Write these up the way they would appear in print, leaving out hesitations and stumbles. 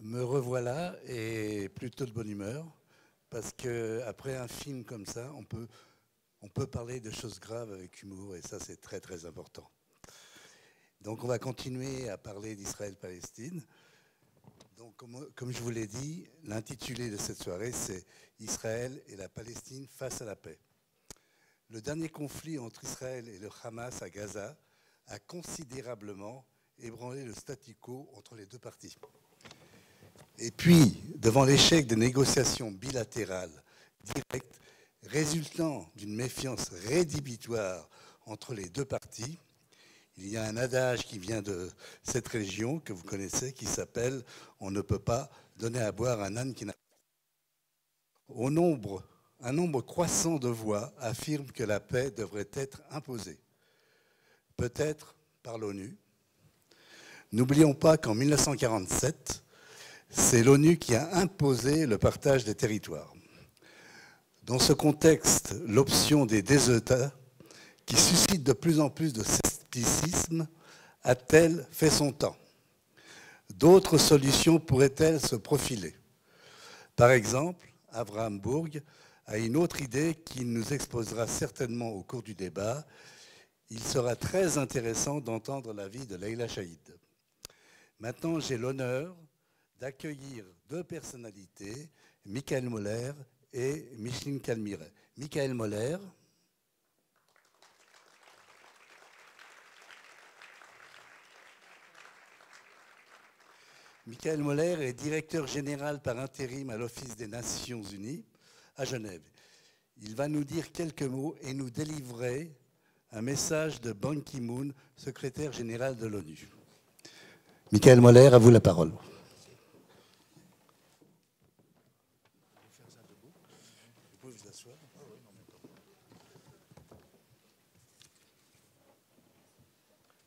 Me revoilà et plutôt de bonne humeur, parce qu'après un film comme ça, on peut parler de choses graves avec humour, et ça c'est très très important. Donc on va continuer à parler d'Israël-Palestine. Donc comme je vous l'ai dit, l'intitulé de cette soirée c'est « Israël et la Palestine face à la paix ». Le dernier conflit entre Israël et le Hamas à Gaza a considérablement ébranlé le statu quo entre les deux parties. Et puis, devant l'échec des négociations bilatérales directes résultant d'une méfiance rédhibitoire entre les deux parties, il y a un adage qui vient de cette région que vous connaissez qui s'appelle « On ne peut pas donner à boire un âne qui n'a pas ». Un nombre croissant de voix affirment que la paix devrait être imposée, peut-être par l'ONU. N'oublions pas qu'en 1947, c'est l'ONU qui a imposé le partage des territoires. Dans ce contexte, l'option des deux États, qui suscite de plus en plus de scepticisme, a-t-elle fait son temps? D'autres solutions pourraient-elles se profiler? Par exemple, Avraham Burg a une autre idée qu'il nous exposera certainement au cours du débat. Il sera très intéressant d'entendre l'avis de Leïla Shahid. Maintenant, j'ai l'honneur d'accueillir deux personnalités, Michael Moller et Micheline Calmiret. Michael Moller. Michael Moller est directeur général par intérim à l'Office des Nations Unies à Genève. Il va nous dire quelques mots et nous délivrer un message de Ban Ki-moon, secrétaire général de l'ONU. Michael Moller, à vous la parole.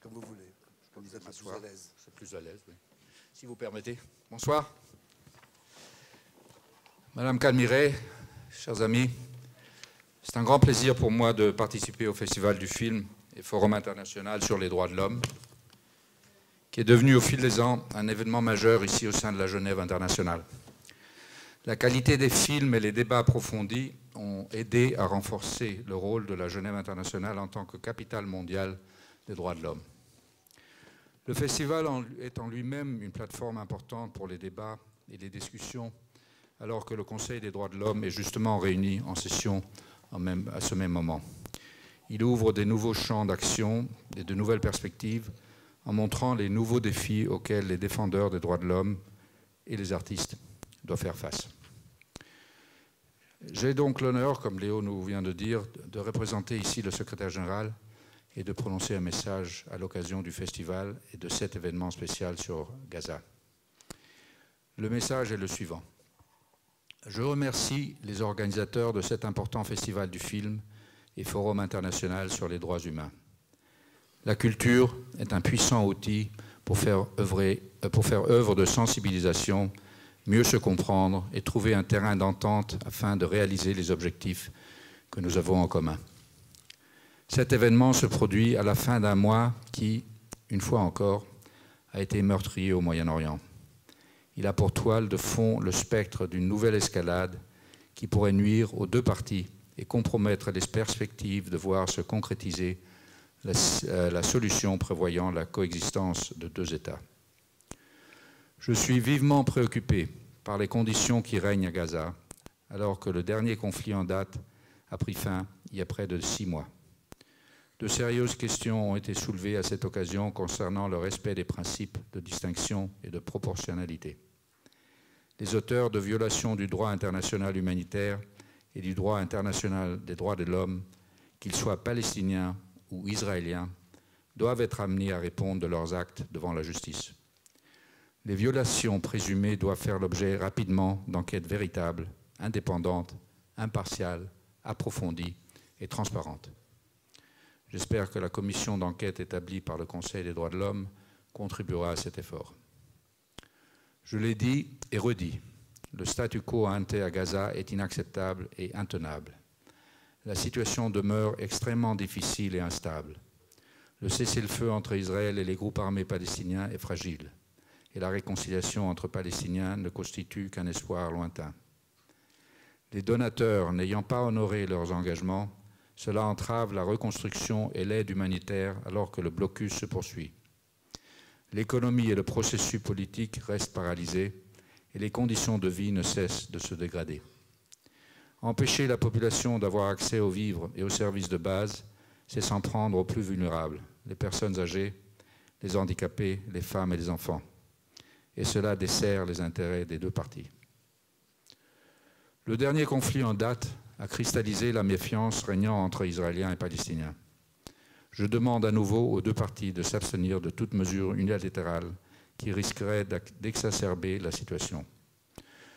Comme vous voulez, comme vous êtes plus à l'aise. Je suis plus à l'aise, oui. Si vous permettez. Bonsoir. Madame Calmiret, chers amis, c'est un grand plaisir pour moi de participer au Festival du film et Forum international sur les droits de l'homme, qui est devenu au fil des ans un événement majeur ici au sein de la Genève internationale. La qualité des films et les débats approfondis ont aidé à renforcer le rôle de la Genève internationale en tant que capitale mondiale des droits de l'homme. Le festival est en lui-même une plateforme importante pour les débats et les discussions, alors que le Conseil des droits de l'homme est justement réuni en session à ce même moment. Il ouvre des nouveaux champs d'action et de nouvelles perspectives en montrant les nouveaux défis auxquels les défendeurs des droits de l'homme et les artistes doivent faire face. J'ai donc l'honneur, comme Léo nous vient de dire, de représenter ici le secrétaire général et de prononcer un message à l'occasion du festival et de cet événement spécial sur Gaza. Le message est le suivant. Je remercie les organisateurs de cet important festival du film et forum international sur les droits humains. La culture est un puissant outil pour faire œuvre de sensibilisation, mieux se comprendre et trouver un terrain d'entente afin de réaliser les objectifs que nous avons en commun. Cet événement se produit à la fin d'un mois qui, une fois encore, a été meurtrier au Moyen-Orient. Il a pour toile de fond le spectre d'une nouvelle escalade qui pourrait nuire aux deux parties et compromettre les perspectives de voir se concrétiser la solution prévoyant la coexistence de deux États. Je suis vivement préoccupé par les conditions qui règnent à Gaza, alors que le dernier conflit en date a pris fin il y a près de 6 mois. De sérieuses questions ont été soulevées à cette occasion concernant le respect des principes de distinction et de proportionnalité. Les auteurs de violations du droit international humanitaire et du droit international des droits de l'homme, qu'ils soient palestiniens ou israéliens, doivent être amenés à répondre de leurs actes devant la justice. Les violations présumées doivent faire l'objet rapidement d'enquêtes véritables, indépendantes, impartiales, approfondies et transparentes. J'espère que la commission d'enquête établie par le Conseil des droits de l'homme contribuera à cet effort. Je l'ai dit et redit, le statu quo ante à Gaza est inacceptable et intenable. La situation demeure extrêmement difficile et instable. Le cessez-le-feu entre Israël et les groupes armés palestiniens est fragile et la réconciliation entre Palestiniens ne constitue qu'un espoir lointain. Les donateurs n'ayant pas honoré leurs engagements, cela entrave la reconstruction et l'aide humanitaire alors que le blocus se poursuit. L'économie et le processus politique restent paralysés et les conditions de vie ne cessent de se dégrader. Empêcher la population d'avoir accès aux vivres et aux services de base, c'est s'en prendre aux plus vulnérables, les personnes âgées, les handicapés, les femmes et les enfants. Et cela dessert les intérêts des deux parties. Le dernier conflit en date a cristallisé la méfiance régnant entre Israéliens et Palestiniens. Je demande à nouveau aux deux parties de s'abstenir de toute mesure unilatérale qui risquerait d'exacerber la situation.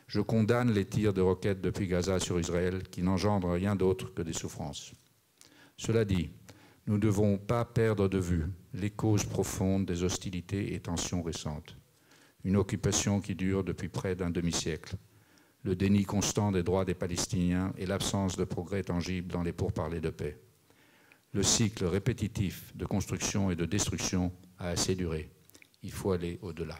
Je condamne les tirs de roquettes depuis Gaza sur Israël qui n'engendrent rien d'autre que des souffrances. Cela dit, nous ne devons pas perdre de vue les causes profondes des hostilités et tensions récentes. Une occupation qui dure depuis près d'un demi-siècle, le déni constant des droits des Palestiniens et l'absence de progrès tangibles dans les pourparlers de paix. Le cycle répétitif de construction et de destruction a assez duré. Il faut aller au-delà.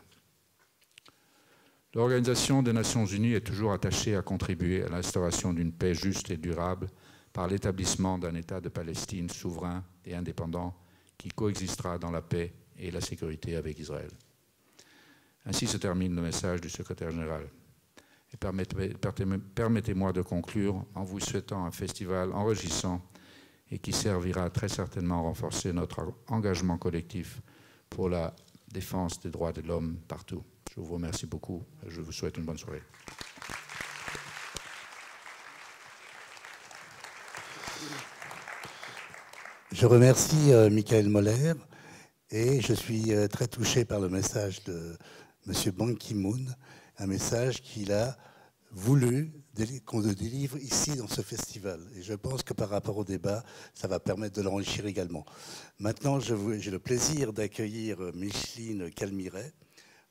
L'Organisation des Nations Unies est toujours attachée à contribuer à l'instauration d'une paix juste et durable par l'établissement d'un État de Palestine souverain et indépendant qui coexistera dans la paix et la sécurité avec Israël. Ainsi se termine le message du secrétaire général. Et permettez-moi de conclure en vous souhaitant un festival enrichissant et qui servira très certainement à renforcer notre engagement collectif pour la défense des droits de l'homme partout. Je vous remercie beaucoup et je vous souhaite une bonne soirée. Je remercie Michael Moller et je suis très touché par le message de M. Ban Ki-moon, un message qu'il a voulu qu'on le délivre ici dans ce festival. Et je pense que par rapport au débat, ça va permettre de l'enrichir également. Maintenant, j'ai le plaisir d'accueillir Micheline Calmiret,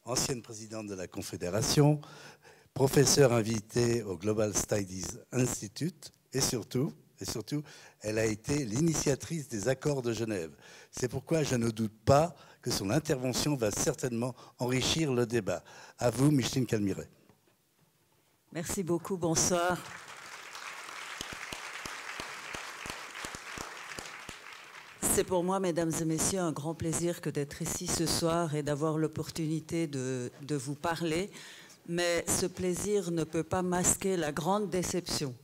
ancienne présidente de la Confédération, professeure invitée au Global Studies Institute et surtout, elle a été l'initiatrice des accords de Genève. C'est pourquoi je ne doute pas que son intervention va certainement enrichir le débat. À vous, Micheline Calmiret. Merci beaucoup, bonsoir. C'est pour moi, mesdames et messieurs, un grand plaisir que d'être ici ce soir et d'avoir l'opportunité de vous parler. Mais ce plaisir ne peut pas masquer la grande déception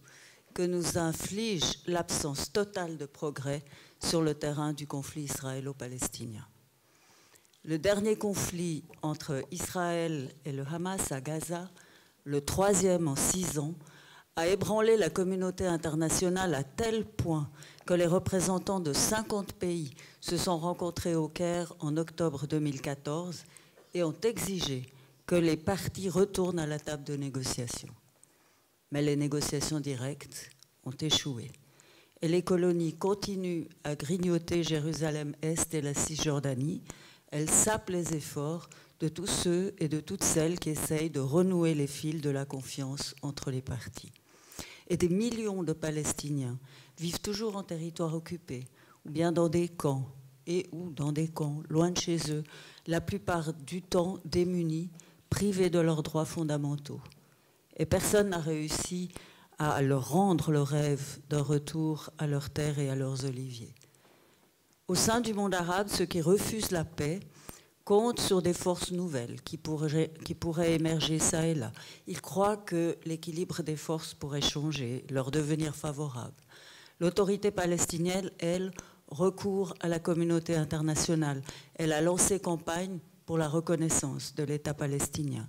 que nous inflige l'absence totale de progrès sur le terrain du conflit israélo-palestinien. Le dernier conflit entre Israël et le Hamas à Gaza, le troisième en 6 ans, a ébranlé la communauté internationale à tel point que les représentants de 50 pays se sont rencontrés au Caire en octobre 2014 et ont exigé que les parties retournent à la table de négociation. Mais les négociations directes ont échoué et les colonies continuent à grignoter Jérusalem-Est et la Cisjordanie. Elles sapent les efforts de tous ceux et de toutes celles qui essayent de renouer les fils de la confiance entre les parties. Et des millions de Palestiniens vivent toujours en territoire occupé, ou bien dans des camps, ou dans des camps, loin de chez eux, la plupart du temps démunis, privés de leurs droits fondamentaux. Et personne n'a réussi à leur rendre le rêve d'un retour à leurs terres et à leurs oliviers. Au sein du monde arabe, ceux qui refusent la paix comptent sur des forces nouvelles qui pourraient émerger ça et là. Ils croient que l'équilibre des forces pourrait changer, leur devenir favorable. L'autorité palestinienne, elle, recourt à la communauté internationale. Elle a lancé campagne pour la reconnaissance de l'État palestinien.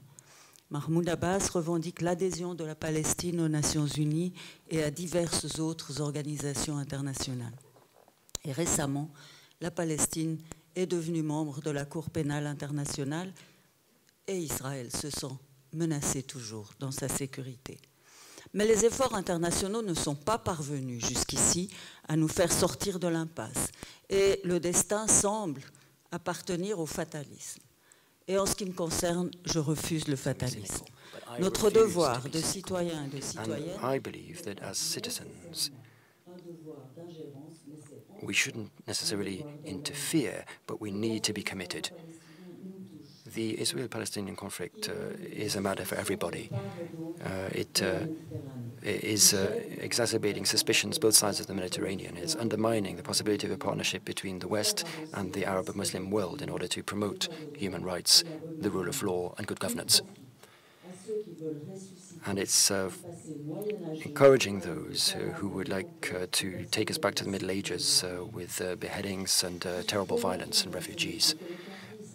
Mahmoud Abbas revendique l'adhésion de la Palestine aux Nations Unies et à diverses autres organisations internationales. Et récemment, la Palestine est devenue membre de la Cour pénale internationale et Israël se sent menacé toujours dans sa sécurité. Mais les efforts internationaux ne sont pas parvenus jusqu'ici à nous faire sortir de l'impasse et le destin semble appartenir au fatalisme. Et en ce qui me concerne, je refuse le fatalisme. Notre devoir de citoyens et de citoyennes, we shouldn't necessarily interfere, but we need to be committed. the Israel-Palestinian conflict is a matter for everybody. It is exacerbating suspicions both sides of the Mediterranean. It's undermining the possibility of a partnership between the West and the Arab and Muslim world in order to promote human rights, the rule of law, and good governance. And it's encouraging those who would like to take us back to the Middle Ages with beheadings and terrible violence and refugees.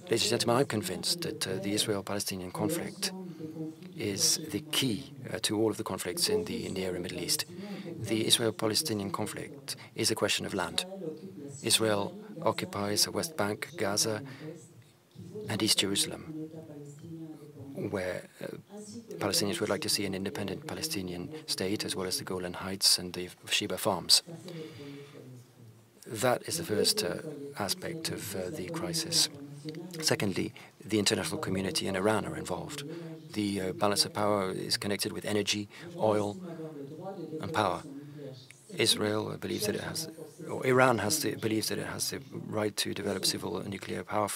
Ladies and gentlemen, I'm convinced that the Israel-Palestinian conflict is the key to all of the conflicts in the Near and Middle East. The Israel-Palestinian conflict is a question of land. Israel occupies the West Bank, Gaza, and East Jerusalem, where Palestinians would like to see an independent Palestinian state, as well as the Golan Heights and the Sheba Farms. That is the first aspect of the crisis. Secondly, the international community and Iran are involved. The balance of power is connected with energy, oil, and power. Israel believes that it has, or Iran believes that it has the right to develop civil and nuclear power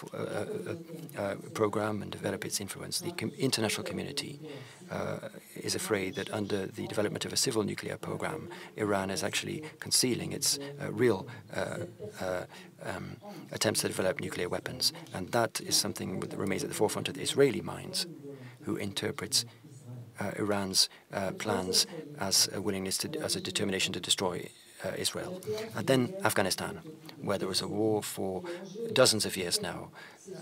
program and develop its influence. The international community is afraid that under the development of a civil nuclear program, Iran is actually concealing its real attempts to develop nuclear weapons. And that is something that remains at the forefront of the Israeli minds, who interprets Iran's plans as a willingness as a determination to destroy Israel. And then Afghanistan, where there was a war for dozens of years now,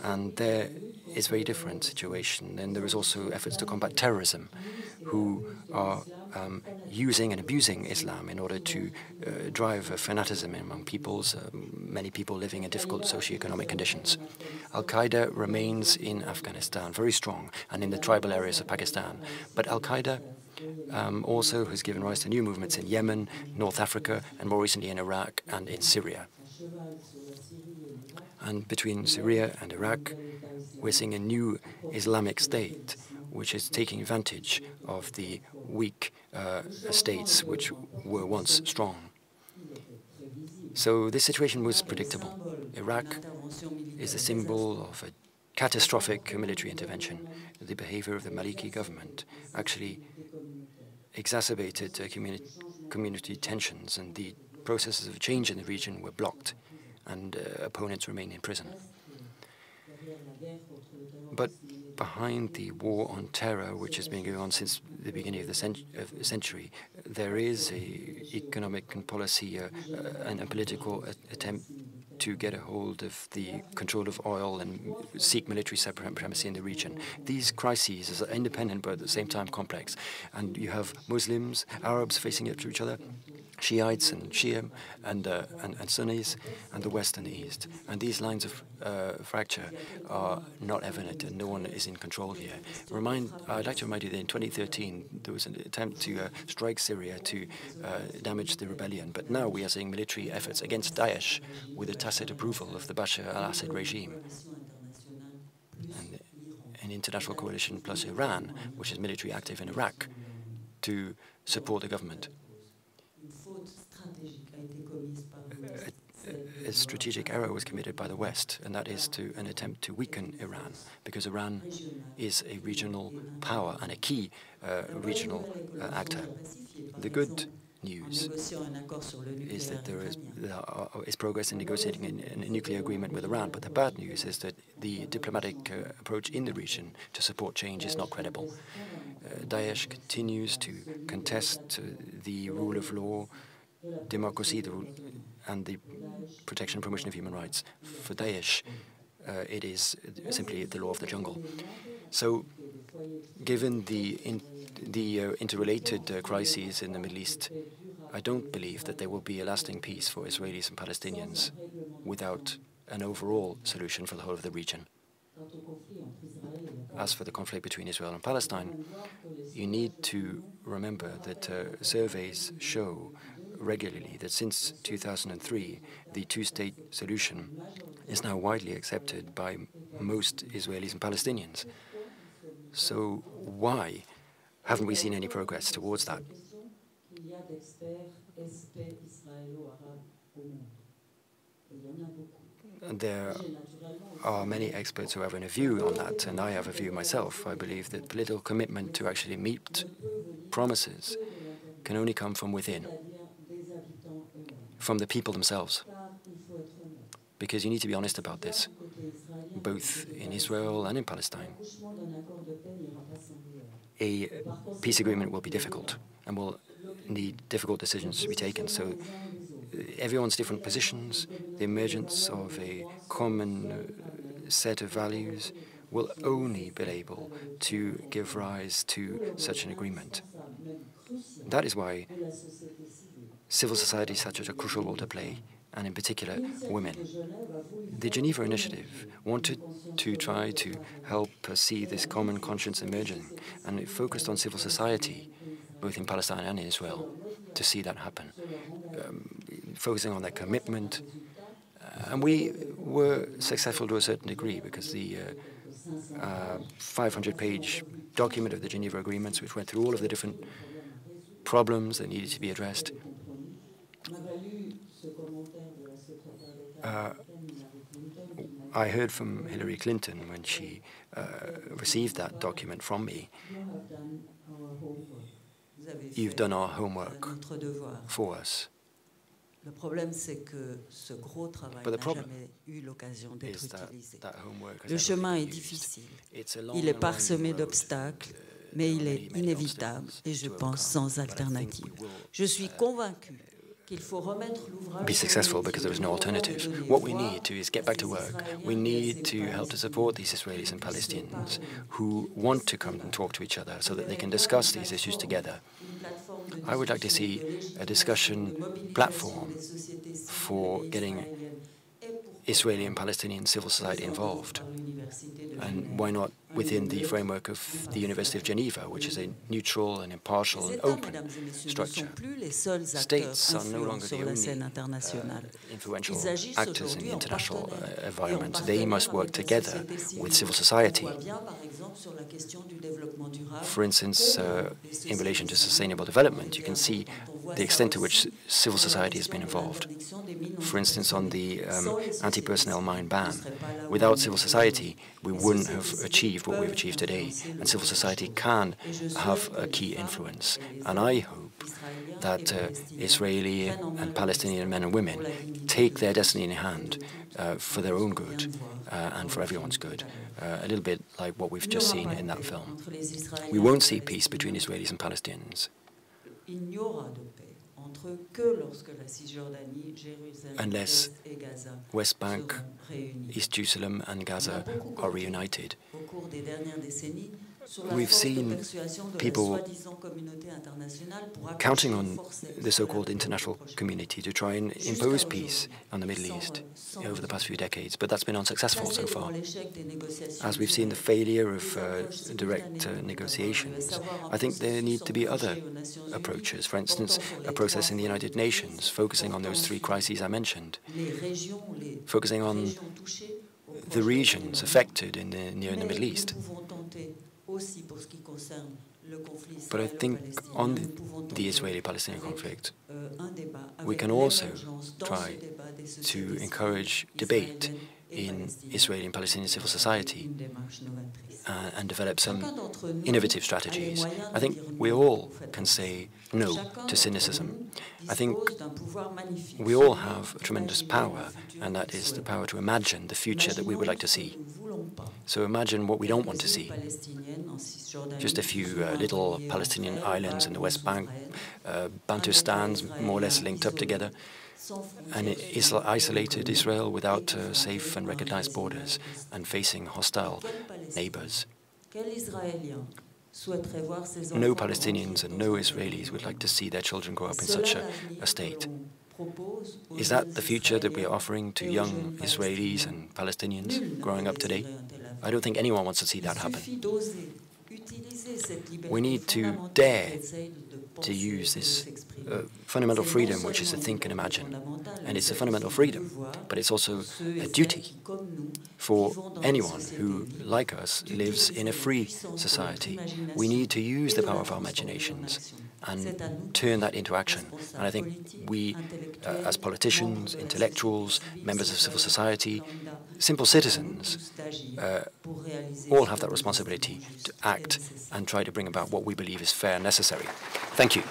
and there is a very different situation. And there is also efforts to combat terrorism, who are using and abusing Islam in order to drive fanaticism among peoples, many people living in difficult socioeconomic conditions. Al-Qaeda remains in Afghanistan very strong and in the tribal areas of Pakistan. But Al-Qaeda also has given rise to new movements in Yemen, North Africa, and more recently in Iraq and in Syria. And between Syria and Iraq, we're seeing a new Islamic state, which is taking advantage of the weak states which were once strong. So this situation was predictable. Iraq is a symbol of a catastrophic military intervention. The behavior of the Maliki government actually exacerbated community tensions, and the processes of change in the region were blocked, and opponents remain in prison. But behind the war on terror, which has been going on since the beginning of the century, there is an economic and policy and a political attempt to get a hold of the control of oil and seek military supremacy in the region. These crises are independent but at the same time complex. And you have Muslims, Arabs facing up to each other, Shiites and Shia, and Sunnis, and the West and the East. And these lines of fracture are not evident, and no one is in control here. I'd like to remind you that in 2013, there was an attempt to strike Syria to damage the rebellion. But now we are seeing military efforts against Daesh with a tacit approval of the Bashar al-Assad regime. And an international coalition plus Iran, which is military active in Iraq, to support the government. A strategic error was committed by the West, and that is an attempt to weaken Iran, because Iran is a regional power and a key regional actor. The good news is that there is progress in negotiating a nuclear agreement with Iran, but the bad news is that the diplomatic approach in the region to support change is not credible. Daesh continues to contest the rule of law, democracy, and the protection and promotion of human rights. For Daesh, it is simply the law of the jungle. So, given the interrelated crises in the Middle East, I don't believe that there will be a lasting peace for Israelis and Palestinians without an overall solution for the whole of the region. As for the conflict between Israel and Palestine, you need to remember that surveys show regularly that since 2003, the two-state solution is now widely accepted by most Israelis and Palestinians. So why haven't we seen any progress towards that? are many experts who have a view on that, and I have a view myself. I believe that political commitment to actually meet promises can only come from within, from the people themselves. Because you need to be honest about this, both in Israel and in Palestine. A peace agreement will be difficult and will need difficult decisions to be taken. So everyone's different positions, the emergence of a common set of values will only be able to give rise to such an agreement. That is why civil society has such a crucial role to play, and in particular, women. The Geneva Initiative wanted to try to help see this common conscience emerging, and it focused on civil society, both in Palestine and in Israel, to see that happen, focusing on their commitment. And we were successful to a certain degree, because the 500-page document of the Geneva Agreements, which went through all of the different problems that needed to be addressed, I heard from Hillary Clinton when she received that document from me. You've done our homework for us. But the problem is that homework has Le chemin est difficile. Il est parsemé d'obstacles, mais il est inévitable et je pense sans alternative. Je suis convaincue qu'il faut remettre l'ouvrage. Be successful because there is no alternative. What we need to is get back to work. We need to help to support these Israelis and Palestinians who want to come and talk to each other so that they can discuss these issues together. I would like to see a discussion platform for getting Israeli and Palestinian civil society involved. And why not within the framework of the University of Geneva, which is a neutral and impartial and open structure. States are no longer the only influential actors in the international environment. They must work together with civil society. For instance, in relation to sustainable development, you can see the extent to which civil society has been involved. For instance, on the anti-personnel mine ban, without civil society, we wouldn't have achieved what we've achieved today. And civil society can have a key influence. And I hope that Israeli and Palestinian men and women take their destiny in hand for their own good and for everyone's good. A little bit like what we've just seen in that film. We won't see peace between Israelis and Palestinians unless West Bank, East Jerusalem and Gaza are reunited. We've seen people counting on the so-called international community to try and impose peace on the Middle East over the past few decades, but that's been unsuccessful so far. As we've seen the failure of direct negotiations, I think there need to be other approaches. For instance, a process in the United Nations focusing on those three crises I mentioned, focusing on the regions affected near the Middle East. But I think on the Israeli-Palestinian conflict, we can also try to encourage debate in Israeli and Palestinian civil society and develop some innovative strategies. I think we all can say no to cynicism. I think we all have a tremendous power, and that is the power to imagine the future that we would like to see. So imagine what we don't want to see. Just a few little Palestinian islands in the West Bank, Bantustans more or less linked up together, and isolated Israel without safe and recognized borders and facing hostile neighbors. No Palestinians and no Israelis would like to see their children grow up in such a state. Is that the future that we are offering to young Israelis and Palestinians growing up today? I don't think anyone wants to see that happen. We need to dare to use this fundamental freedom, which is to think and imagine. And it's a fundamental freedom, but it's also a duty for anyone who, like us, lives in a free society. We need to use the power of our imaginations and turn that into action. And I think we, as politicians, intellectuals, members of civil society, simple citizens, all have that responsibility to act and try to bring about what we believe is fair and necessary. Thank you.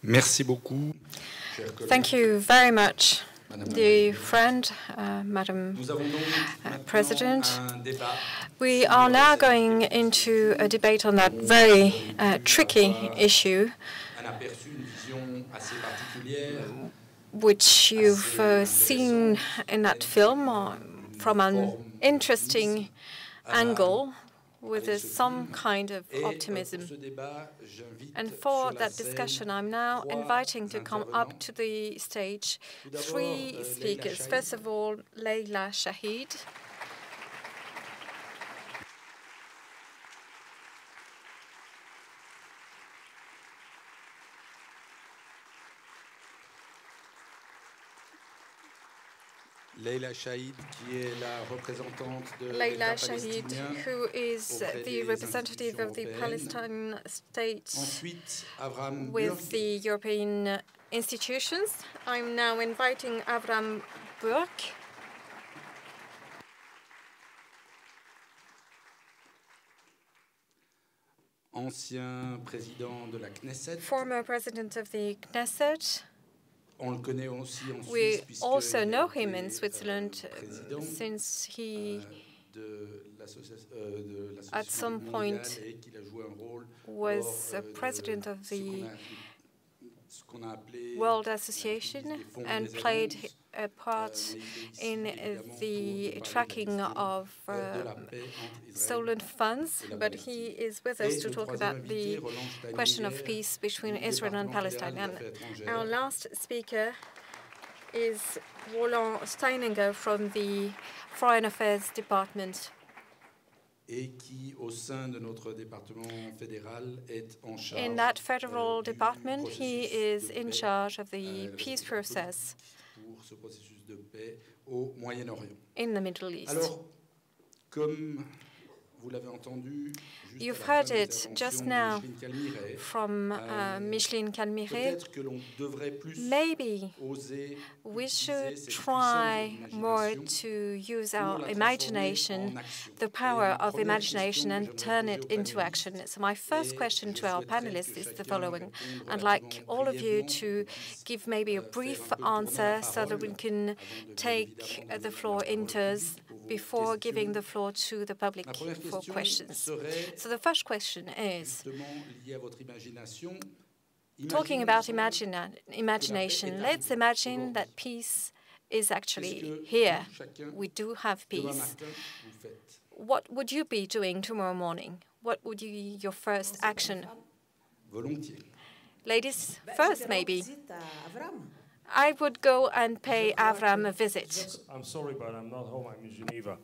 Merci beaucoup. Thank you very much, dear friend, Madam President. We are now going into a debate on that very tricky issue, which you've seen in that film from an interesting angle with some kind of optimism. And for that discussion, I'm now inviting to come up to the stage 3 speakers. First of all, Leïla Shahid. Leïla Shahid, qui est la représentante de Leïla Shahid, who is the representative of the Palestine state with the European institutions. I'm now inviting Avraham Burg. Ancien président de la Knesset. Former president of the Knesset. We also know him in Switzerland since he, at some point, was president of the World Association and played a part in the tracking of stolen funds, but he is with us to talk about the question of peace between Israel and Palestine. And our last speaker is Roland Steininger from the Foreign Affairs Department. In that federal department, he is in charge of the peace process in the Middle East. You've heard it just now from Micheline Calmire. Maybe we should try more to use our imagination, the power of imagination, and turn it into action. So my first question to our panelists is the following. I'd like all of you to give maybe a brief answer so that we can take the floor in turns before giving the floor to the public for questions. So the first question is, talking about imagination, let's imagine that peace is actually here. We do have peace. What would you be doing tomorrow morning? What would be your first action? Ladies first, maybe. I would go and pay Avraham a visit. I'm sorry, but I'm not home. I'm in Geneva.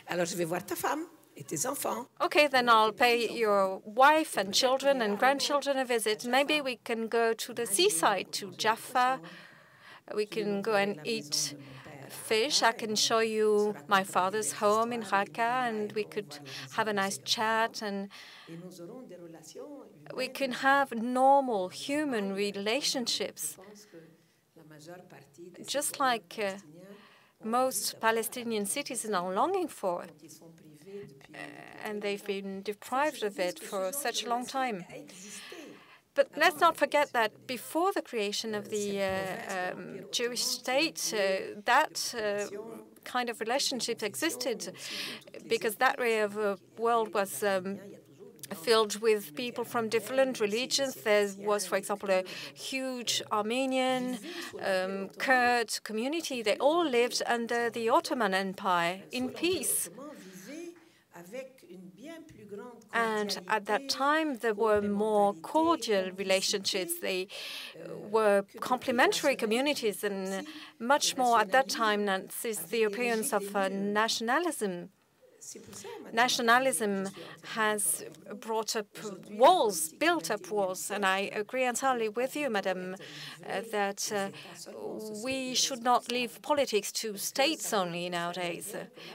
Alors, je vais voir ta femme et tes enfants. Okay, then I'll pay your wife and children and grandchildren a visit. Maybe we can go to the seaside, to Jaffa. We can go and eat fish. I can show you my father's home in Raqqa, and we could have a nice chat, and we can have normal human relationships, just like most Palestinian citizens are longing for, and they've been deprived of it for such a long time. But let's not forget that before the creation of the Jewish state, that kind of relationship existed, because that way of the world was filled with people from different religions. There was, for example, a huge Armenian, Kurd community. They all lived under the Ottoman Empire in peace. And at that time, there were more cordial relationships. They were complementary communities, and much more at that time than since the appearance of nationalism. Nationalism has brought up walls, built up walls, and I agree entirely with you, Madam, that we should not leave politics to states only nowadays,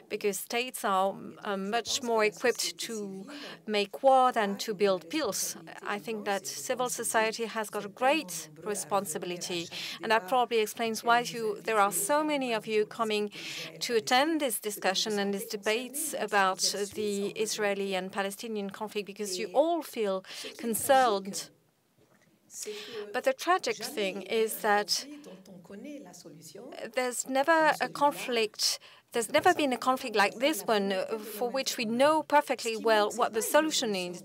because states are much more equipped to make war than to build peace. I think that civil society has got a great responsibility, and that probably explains why there are so many of you coming to attend this discussion and these debates about the Israeli and Palestinian conflict, because you all feel concerned. But the tragic thing is that there's never been a conflict like this one for which we know perfectly well what the solution is.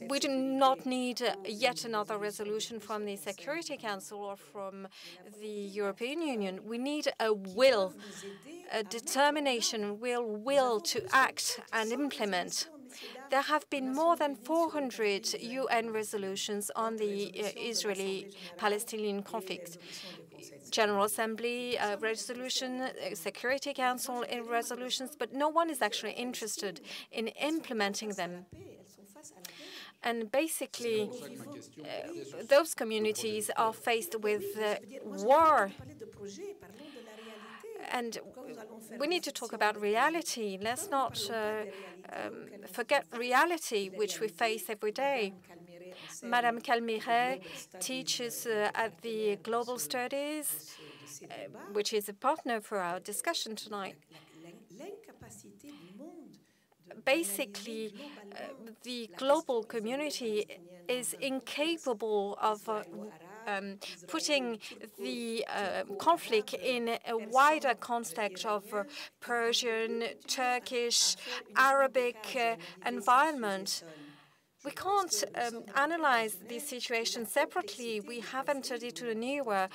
We do not need yet another resolution from the Security Council or from the European Union. We need a will, a determination, will to act and implement. There have been more than 400 UN resolutions on the Israeli-Palestinian conflict. General Assembly resolution, Security Council resolutions, but no one is actually interested in implementing them. And basically, those communities are faced with war. And we need to talk about reality. Let's not forget reality, which we face every day. Madame Calmiret teaches at the Global Studies, which is a partner for our discussion tonight. Basically, the global community is incapable of putting the conflict in a wider context of Persian, Turkish, Arabic environment. We can't analyze this situation separately. We have entered into an era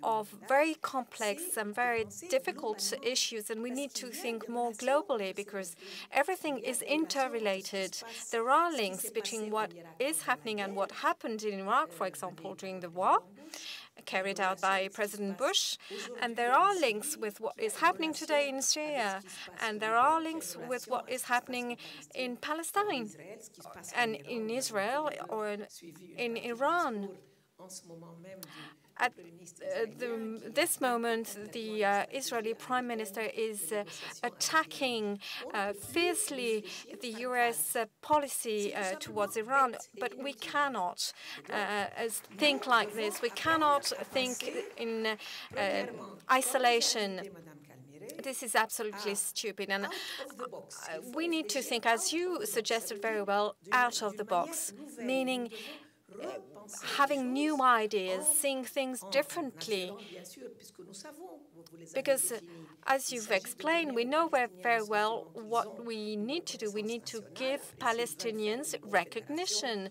of very complex and very difficult issues, and we need to think more globally because everything is interrelated. There are links between what is happening and what happened in Iraq, for example, during the war carried out by President Bush, and there are links with what is happening today in Syria, and there are links with what is happening in Palestine and in Israel or in Iran. At this moment, the Israeli Prime Minister is attacking fiercely the U.S. policy towards Iran, but we cannot think like this. We cannot think in isolation. This is absolutely stupid, and we need to think, as you suggested very well, out of the box, meaning having new ideas, seeing things differently. Because, as you've explained, we know very well what we need to do. We need to give Palestinians recognition.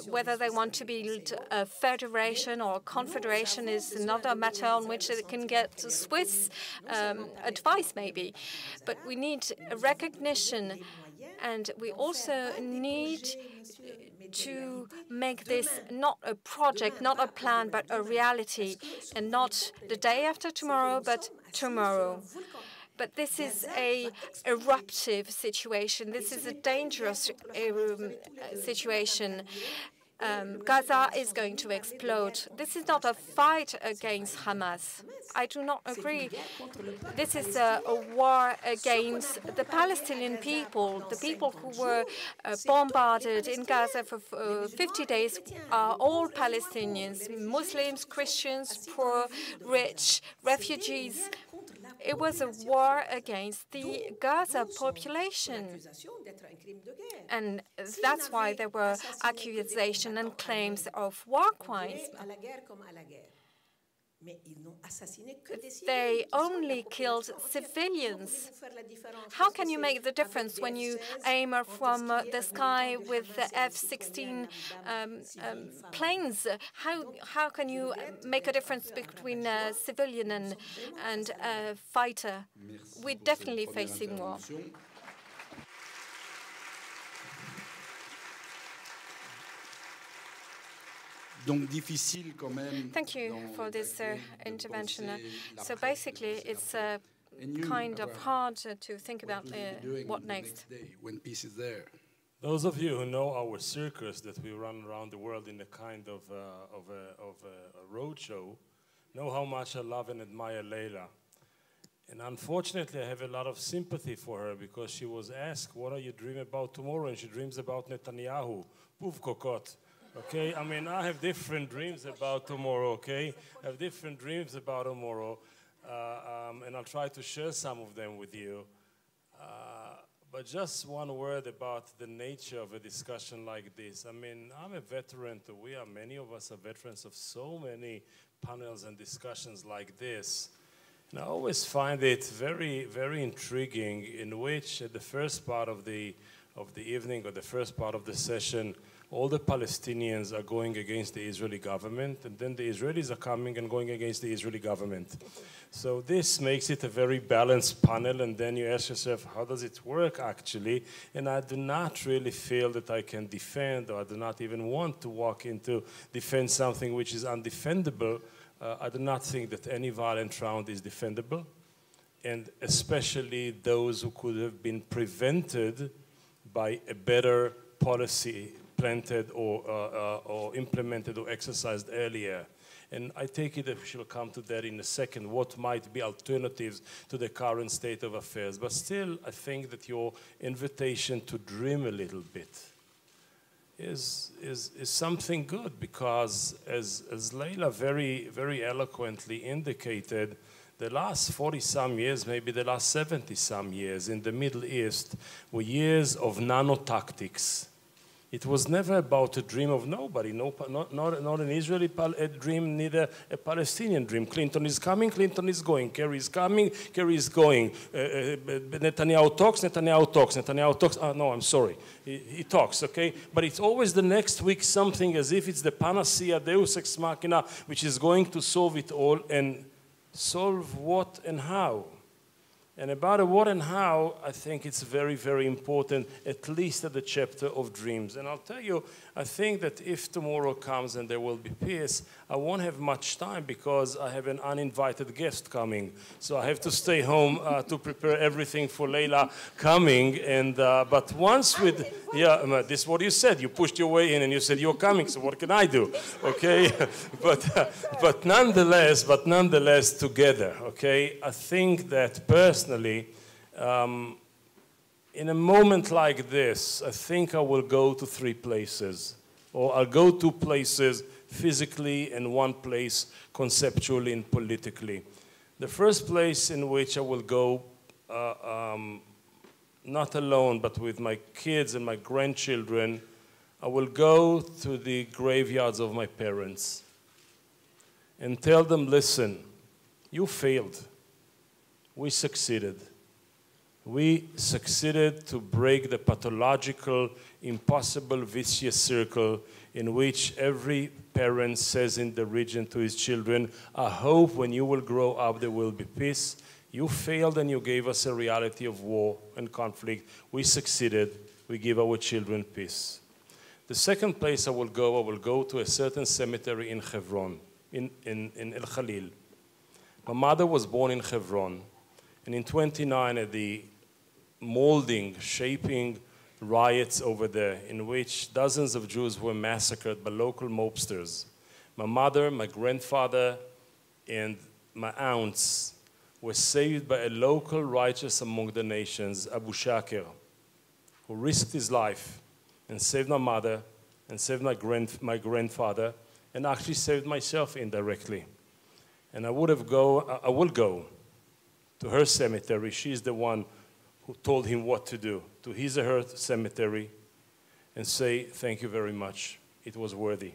Whether they want to build a federation or a confederation is another matter on which they can get Swiss advice, maybe. But we need recognition, and we also need to make this not a project, not a plan, but a reality, and not the day after tomorrow, but tomorrow. But this is an eruptive situation. This is a dangerous situation. Gaza is going to explode. This is not a fight against Hamas. I do not agree. This is a war against the Palestinian people. The people who were bombarded in Gaza for 50 days are all Palestinians, Muslims, Christians, poor, rich, refugees. It was a war against the Gaza population. And that's why there were accusations and claims of war crimes. They only killed civilians. How can you make the difference when you aim from the sky with the F-16 planes? How can you make a difference between a civilian and a fighter? We're definitely facing war. Thank you for this intervention. So basically, it's kind of hard to think about what next. When peace is there. Those of you who know our circus that we run around the world in a kind of a roadshow know how much I love and admire Leïla. And unfortunately, I have a lot of sympathy for her because she was asked, what are you dreaming about tomorrow? And she dreams about Netanyahu. Pouf cocotte. Okay? I mean, I have different dreams about tomorrow, okay? I have different dreams about tomorrow. And I'll try to share some of them with you. But just one word about the nature of a discussion like this. I mean, I'm a veteran, many of us are veterans of so many panels and discussions like this. And I always find it very, very intriguing in which at the first part of the evening or the first part of the session, all the Palestinians are going against the Israeli government, and then the Israelis are coming and going against the Israeli government. So this makes it a very balanced panel, and then you ask yourself, how does it work actually? And I do not really feel that I can defend, or I do not even want to walk into defend something which is undefendable. I do not think that any violent round is defendable, and especially those who could have been prevented by a better policy planted or implemented or exercised earlier. And I take it that we shall come to that in a second, what might be alternatives to the current state of affairs. But still, I think that your invitation to dream a little bit is something good, because as Leïla very, very eloquently indicated, the last 40-some years, maybe the last 70-some years in the Middle East were years of nanotactics. It was never about a dream of nobody, not an Israeli dream, neither a Palestinian dream. Clinton is coming, Clinton is going. Kerry is coming, Kerry is going. Netanyahu talks, Netanyahu talks, Netanyahu talks. Oh, no, I'm sorry. He talks, okay? But it's always the next week something as if it's the panacea, deus ex machina, which is going to solve it all. And solve what and how? And about the what and how, I think it's very, very important, at least at the chapter of dreams. And I'll tell you, I think that if tomorrow comes and there will be peace, I won't have much time because I have an uninvited guest coming. So I have to stay home to prepare everything for Leïla coming. And but once with, yeah, this is what you said. You pushed your way in and you said you're coming, so what can I do? Okay, but nonetheless, together, okay? I think that personally, in a moment like this, I think I will go to 3 places. Or I'll go 2 places physically and 1 place conceptually and politically. The first place in which I will go, not alone, but with my kids and my grandchildren, I will go to the graveyards of my parents and tell them, listen, you failed. We succeeded. We succeeded to break the pathological, impossible, vicious circle in which every parent says in the region to his children, I hope when you will grow up there will be peace. You failed and you gave us a reality of war and conflict. We succeeded. We give our children peace. The second place I will go to a certain cemetery in Hebron, in El Khalil. My mother was born in Hebron. And in 1929, at the molding, shaping riots over there, in which dozens of Jews were massacred by local mobsters, my mother, my grandfather, and my aunts were saved by a local righteous among the nations, Abu Shakir, who risked his life and saved my mother and saved my grandfather and actually saved myself indirectly. And I will go to her cemetery. She's the one who told him what to do, to his or her cemetery, and say, thank you very much. It was worthy.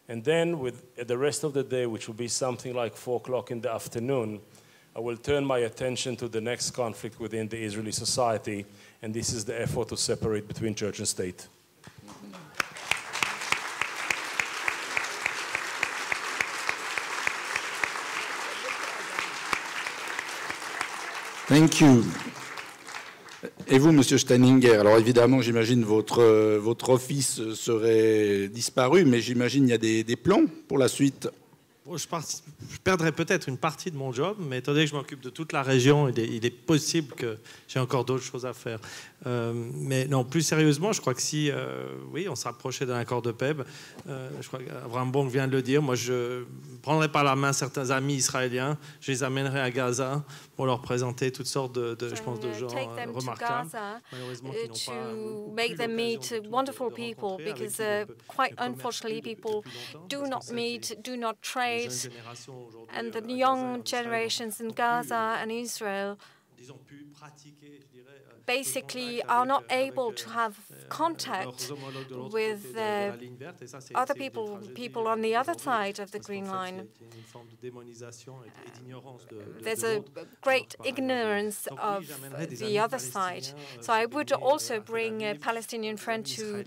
And then with the rest of the day, which will be something like 4 o'clock in the afternoon, I will turn my attention to the next conflict within the Israeli society, and this is the effort to separate between church and state. Thank you. Et vous, Monsieur Steininger, alors évidemment, j'imagine votre office serait disparu, mais j'imagine il y a des plans pour la suite. Bon, je perdrai peut-être une partie de mon job, mais étant donné que je m'occupe de toute la région, il est possible que j'ai encore d'autres choses à faire. Mais non, plus sérieusement, je crois que si, oui, on se rapprochait d'un accord de paix, je crois qu'Avraham Burg vient de le dire, moi je prendrai par la main certains amis israéliens, je les amènerai à Gaza pour leur présenter toutes sortes je pense, de gens remarquables. Malheureusement, qui n'ont pas make them meet wonderful people, because quite unfortunately people do not meet, do not trade, and the young generations in Gaza and Israel basically are not able to have contact with other people on the other side of the Green Line. There's a great ignorance of the other side. So I would also bring a Palestinian friend to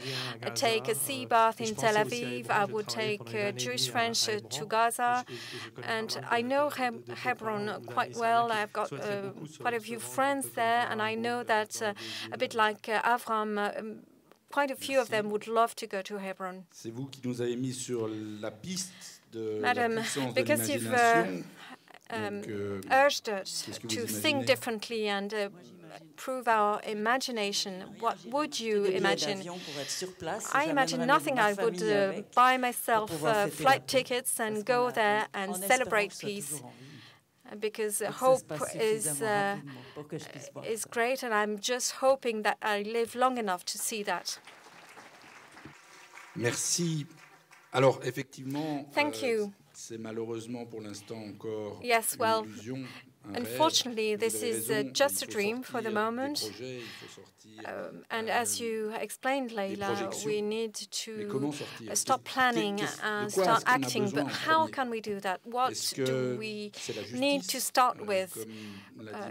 take a sea bath in Tel Aviv. I would take a Jewish friend to Gaza. And I know Hebron quite well. I've got quite a few friends there, and I know that a bit like Avraham, quite a few of them would love to go to Hebron. C'est vous qui nous avez mis sur la piste de Madam, la puissance de because you've urged us to think differently and prove our imagination. What would you imagine? I imagine nothing. I would buy myself flight tickets and go there and celebrate peace. Because hope is great, and I'm just hoping that I live long enough to see that. Merci. Alors, effectivement, Thank you. C'est malheureusement pour l'instant encore yes, well, une illusion. Unfortunately, this is just a dream for the moment. And as you explained, Leïla, we need to stop planning and start acting. But how can we do that? What do we need to start with?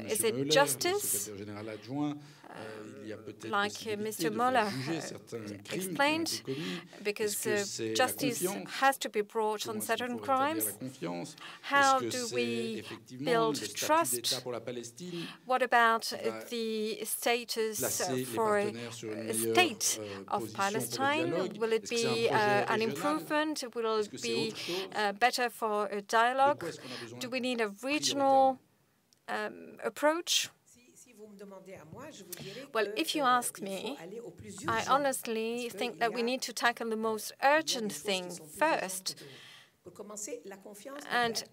Is it justice? Like Mr. Muller explained, because justice has to be brought on certain crimes. How do we build trust? What about the status for a state of Palestine? Will it be an improvement? Will it be better for a dialogue? Do we need a regional approach? Well, if you ask me, I honestly think that we need to tackle the most urgent thing first. And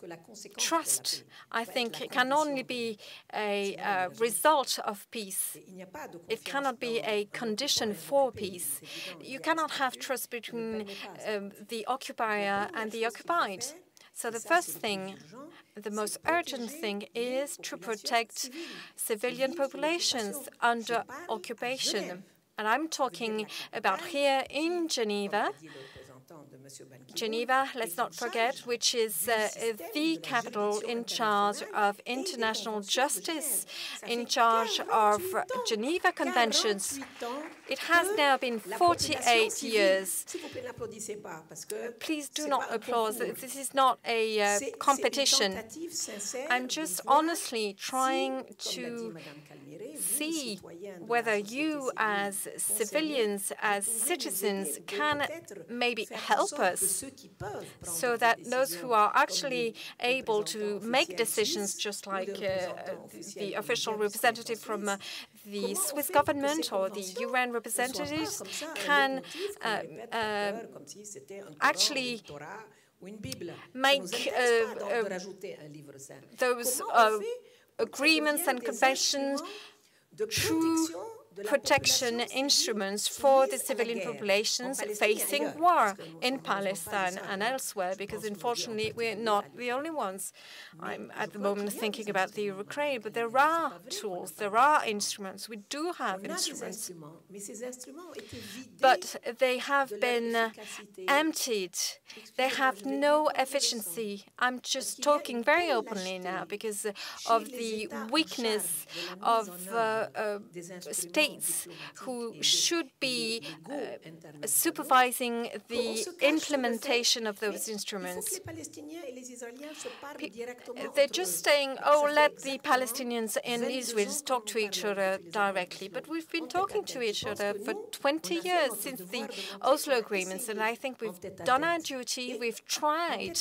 trust, I think, can only be a result of peace. It cannot be a condition for peace. You cannot have trust between the occupier and the occupied. So the first thing, the most urgent thing, is to protect civilian populations under occupation. And I'm talking about here in Geneva. Geneva, let's not forget, which is the capital in charge of international justice, in charge of Geneva Conventions. It has now been 48 years. Please do not applaud. This is not a competition. I'm just honestly trying to see whether you as civilians, as citizens, can maybe help us so that those who are actually able to make decisions, just like the official representative from the Swiss government or the UN representatives, can actually make those agreements and conventions true protection instruments for the civilian populations facing war in Palestine and elsewhere, because unfortunately we're not the only ones. I'm at the moment thinking about the Ukraine, but there are tools, there are instruments. We do have instruments, but they have been emptied. They have no efficiency. I'm just talking very openly now because of the weakness of state states who should be supervising the implementation of those instruments. They're just saying, oh, let the Palestinians and Israelis talk to each other directly. But we've been talking to each other for 20 years since the Oslo agreements, and I think we've done our duty. We've tried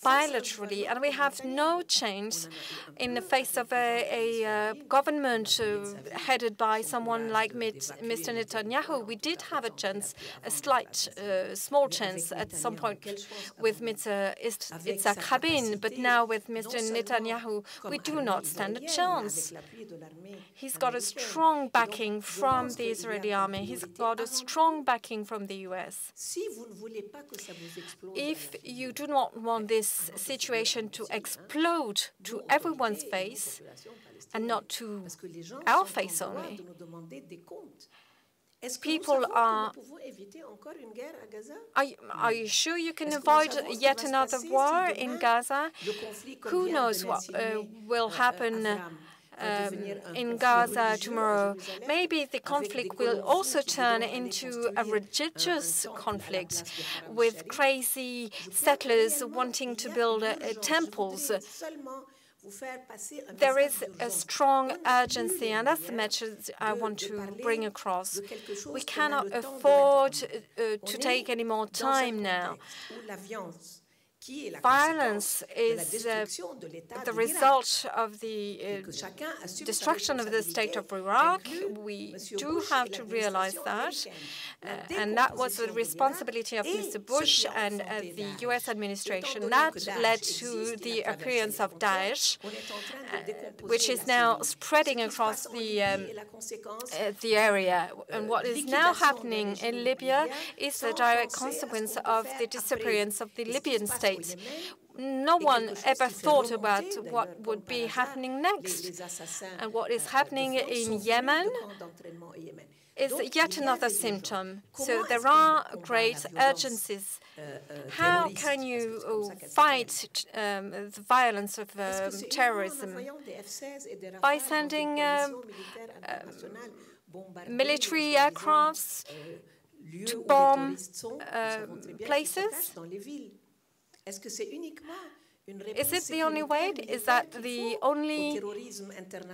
bilaterally, and we have no change in the face of a government headed by someone like Mr. Netanyahu. We did have a chance, a slight, small chance at some point with Mr. Yitzhak Rabin, but now with Mr. Netanyahu, we do not stand a chance. He's got a strong backing from the Israeli army. He's got a strong backing from the US. If you do not want this situation to explode to everyone's face and not to our face only, people are you sure you can avoid yet another war in Gaza? Who knows what will happen in Gaza tomorrow? Maybe the conflict will also turn into a religious conflict with crazy settlers wanting to build temples. There is a strong urgency, and that's the message I want to bring across. We cannot afford to take any more time now. Violence is the result of the destruction of the state of Iraq. We do have to realize that. And that was the responsibility of Mr. Bush and the US administration. That led to the appearance of Daesh, which is now spreading across the area. And what is now happening in Libya is the direct consequence of the disappearance of the Libyan state. No one ever thought about what would be happening next. And what is happening in Yemen is yet another symptom. So there are great urgencies. How can you fight the violence of terrorism? By sending military aircrafts to bomb places? Is it the only way? Is that the only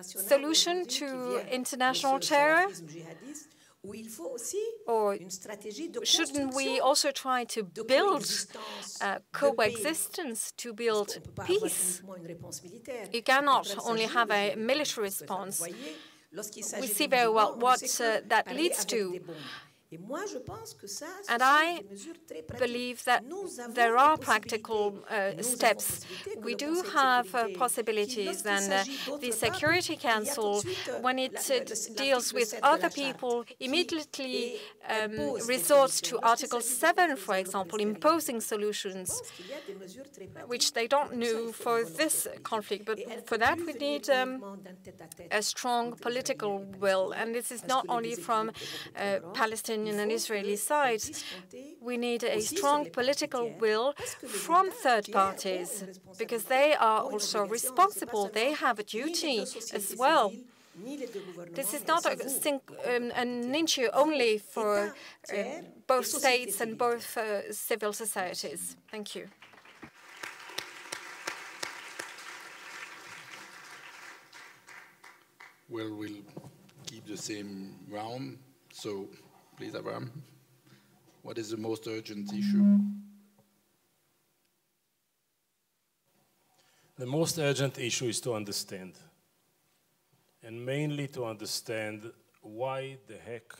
solution to international terror? Or shouldn't we also try to build coexistence, to build peace? You cannot only have a military response. We see very well what that leads to. And I believe that there are practical steps. We do have possibilities, and the Security Council, when it deals with other people, immediately resorts to Article 7, for example, imposing solutions, which they don't do for this conflict. But for that, we need a strong political will. And this is not only from Palestinian and Israeli sides. We need a strong political will from third parties, because they are also responsible. They have a duty as well. This is not an issue only for both states and both civil societies. Thank you. Well, we'll keep the same round. So, please, Avraham, what is the most urgent issue? The most urgent issue is to understand, and mainly to understand why the heck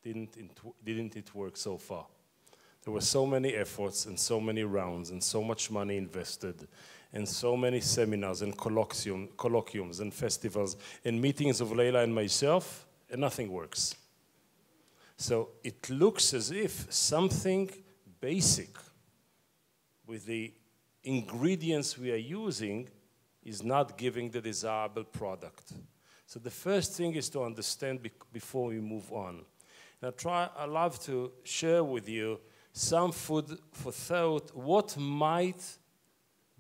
didn't it work so far. There were so many efforts and so many rounds and so much money invested and so many seminars and colloquiums and festivals and meetings of Leïla and myself, and nothing works. So it looks as if something basic with the ingredients we are using is not giving the desirable product. So the first thing is to understand before we move on. Now I love to share with you some food for thought, what might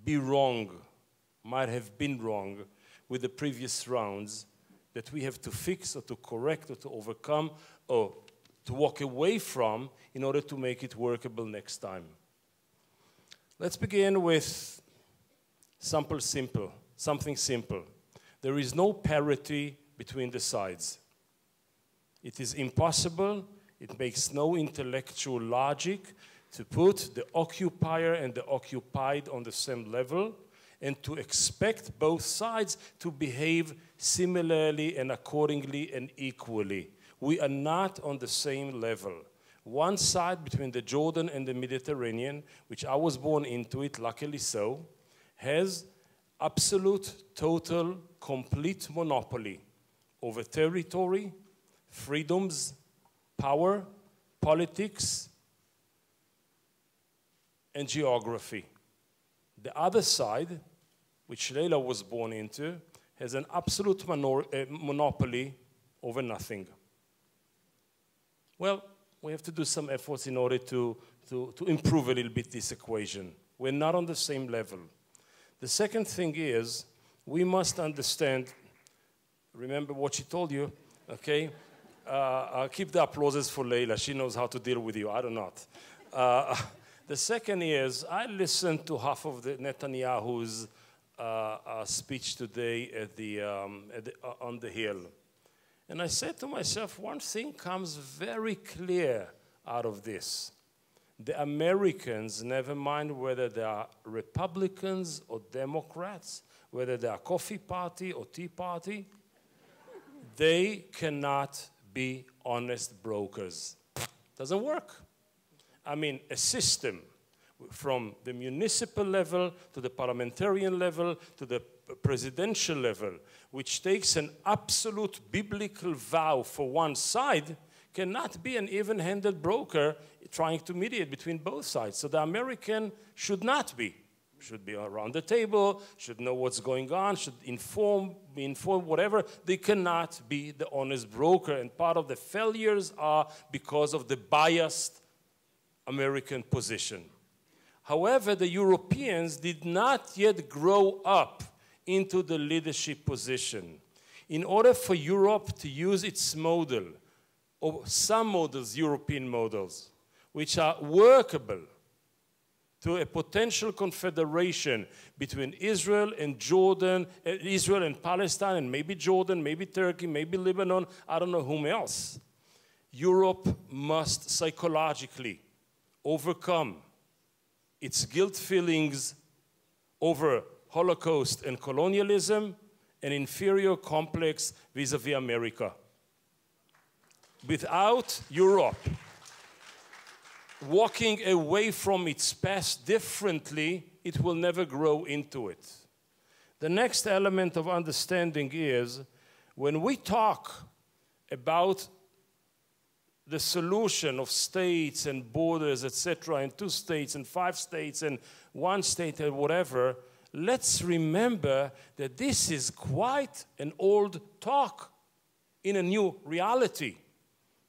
be wrong, might have been wrong with the previous rounds that we have to fix or to correct or to overcome or to walk away from in order to make it workable next time. Let's begin with something simple. There is no parity between the sides. It is impossible, it makes no intellectual logic to put the occupier and the occupied on the same level and to expect both sides to behave similarly and accordingly and equally. We are not on the same level. One side between the Jordan and the Mediterranean, which I was born into it, luckily so, has absolute, total, complete monopoly over territory, freedoms, power, politics, and geography. The other side, which Leïla was born into, has an absolute monopoly over nothing. Well, we have to do some efforts in order to improve a little bit this equation. We're not on the same level. The second thing is, we must understand, remember what she told you, okay? I'll keep the applauses for Leïla. She knows how to deal with you. I do not. The second is, I listened to half of the Netanyahu's speech today on the Hill. And I said to myself, one thing comes very clear out of this. The Americans, never mind whether they are Republicans or Democrats, whether they are Coffee Party or Tea Party, they cannot be honest brokers. Doesn't work. I mean, a system from the municipal level to the parliamentarian level to the presidential level, which takes an absolute biblical vow for one side, cannot be an even-handed broker trying to mediate between both sides. So the American should not be. Should be around the table, should know what's going on, should be informed, whatever. They cannot be the honest broker. And part of the failures are because of the biased American position. However, the Europeans did not yet grow up into the leadership position. In order for Europe to use its model, or some models, European models, which are workable to a potential confederation between Israel and Jordan, Israel and Palestine, and maybe Jordan, maybe Turkey, maybe Lebanon, I don't know whom else. Europe must psychologically overcome its guilt feelings over Holocaust and colonialism, an inferior complex vis-à-vis America. Without Europe walking away from its past differently, it will never grow into it. The next element of understanding is when we talk about the solution of states and borders, etc., and 2 states and 5 states and 1 state and whatever, let's remember that this is quite an old talk in a new reality.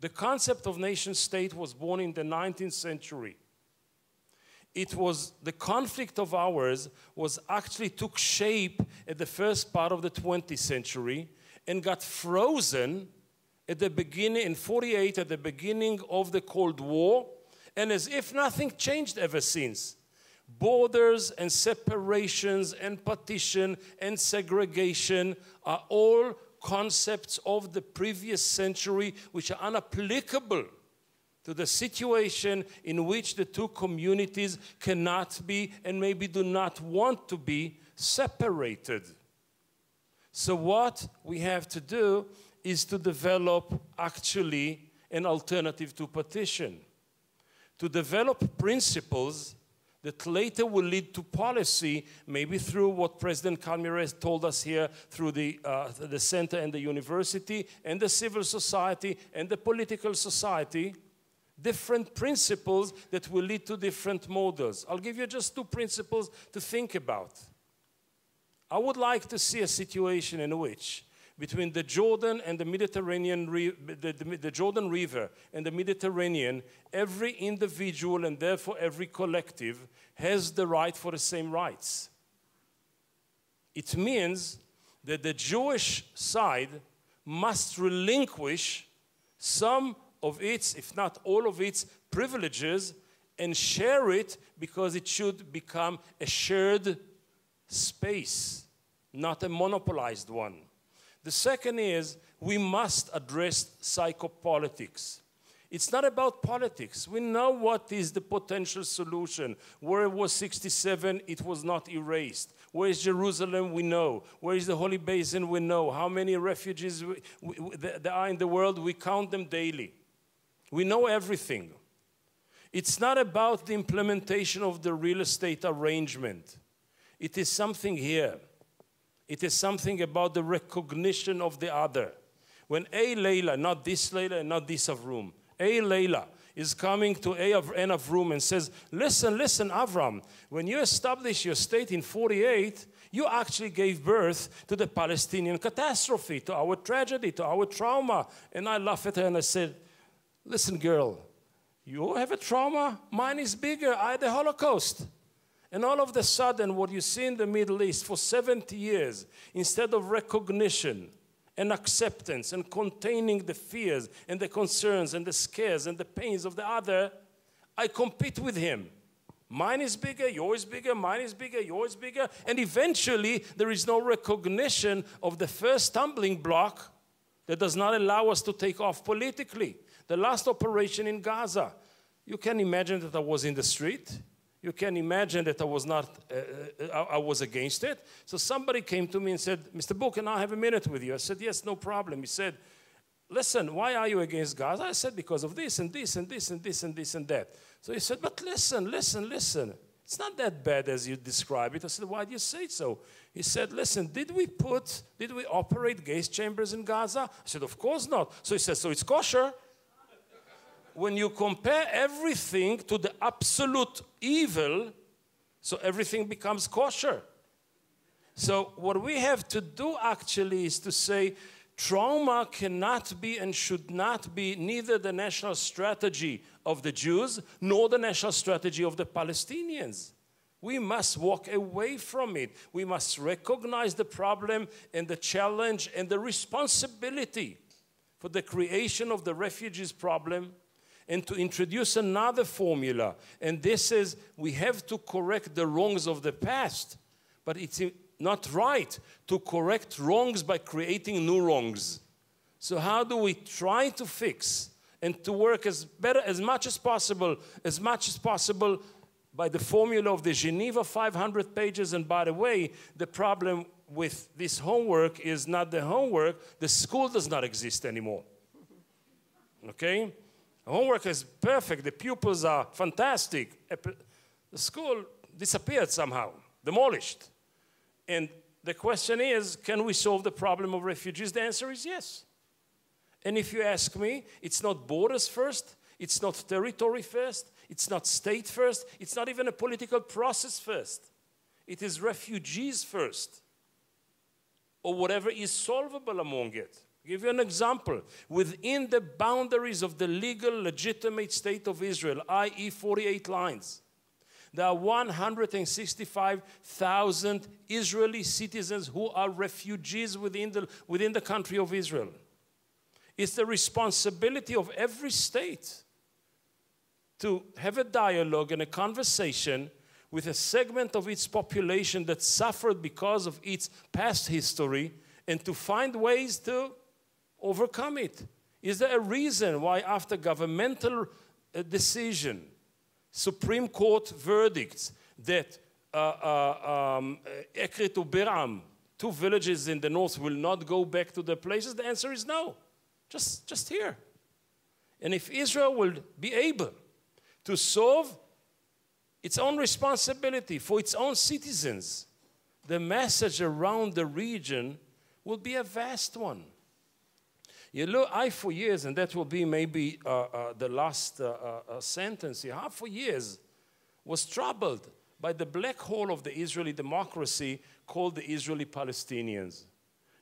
The concept of nation-state was born in the 19th century. It was, the conflict of ours was actually took shape at the first part of the 20th century and got frozen at the beginning, in 48, at the beginning of the Cold War, and as if nothing changed ever since. Borders and separations and partition and segregation are all concepts of the previous century which are unapplicable to the situation in which the two communities cannot be and maybe do not want to be separated. So what we have to do is to develop actually an alternative to partition, to develop principles that later will lead to policy, maybe through what President Kalmirez told us here, through the center and the university and the civil society and the political society, different principles that will lead to different models. I'll give you just 2 principles to think about. I would like to see a situation in which between the Jordan and the Mediterranean, the Jordan River and the Mediterranean, every individual and therefore every collective has the right for the same rights. It means that the Jewish side must relinquish some of its, if not all of its, privileges and share it, because it should become a shared space, not a monopolized one. The second is we must address psychopolitics. It's not about politics. We know what is the potential solution. Where it was 67, it was not erased. Where is Jerusalem? We know. Where is the Holy Basin? We know. How many refugees there are in the world? We count them daily. We know everything. It's not about the implementation of the real estate arrangement. It is something here. It is something about the recognition of the other. When a Leïla, not this Leïla and not this Avraham, a Leïla is coming to an Avraham and says, listen, Avram, when you established your state in 48, you actually gave birth to the Palestinian catastrophe, to our tragedy, to our trauma. And I laughed at her and I said, listen, girl, you have a trauma? Mine is bigger. I had the Holocaust. And all of a sudden, what you see in the Middle East for 70 years, instead of recognition and acceptance and containing the fears and the concerns and the scares and the pains of the other, I compete with him. Mine is bigger, yours bigger, mine is bigger, yours bigger. And eventually, there is no recognition of the first stumbling block that does not allow us to take off politically. The last operation in Gaza, you can imagine that I was in the street. You can imagine that I was not, I was against it. So somebody came to me and said, Mr. Burg, can I have a minute with you? I said, yes, no problem. He said, listen, why are you against Gaza? I said, because of this and this and this and this and this and that. So he said, but listen. It's not that bad as you describe it. I said, why do you say so? He said, listen, did we operate gas chambers in Gaza? I said, of course not. So he said, so it's kosher. When you compare everything to the absolute evil, so everything becomes kosher. So what we have to do actually is to say trauma cannot be and should not be neither the national strategy of the Jews nor the national strategy of the Palestinians. We must walk away from it. We must recognize the problem and the challenge and the responsibility for the creation of the refugees problem, and to introduce another formula. And this is, we have to correct the wrongs of the past, but it's not right to correct wrongs by creating new wrongs. So how do we try to fix and to work as much as possible by the formula of the Geneva 500 pages? And by the way, the problem with this homework is not the homework. The school does not exist anymore. Okay? Homework is perfect. The pupils are fantastic. The school disappeared somehow, demolished. And the question is, can we solve the problem of refugees? The answer is yes. And if you ask me, it's not borders first, it's not territory first, it's not state first, it's not even a political process first. It is refugees first, or whatever is solvable among it. I'll give you an example. Within the boundaries of the legal, legitimate state of Israel, i.e. 48 lines, there are 165,000 Israeli citizens who are refugees within the country of Israel. It's the responsibility of every state to have a dialogue and a conversation with a segment of its population that suffered because of its past history, and to find ways to overcome it. Is there a reason why after governmental decision, Supreme Court verdicts that Ekrit and Biram, two villages in the north, will not go back to their places? The answer is no. Just here. And if Israel will be able to solve its own responsibility for its own citizens, the message around the region will be a vast one. You know, I for years, and that will be maybe the last sentence here, I for years was troubled by the black hole of the Israeli democracy called the Israeli Palestinians.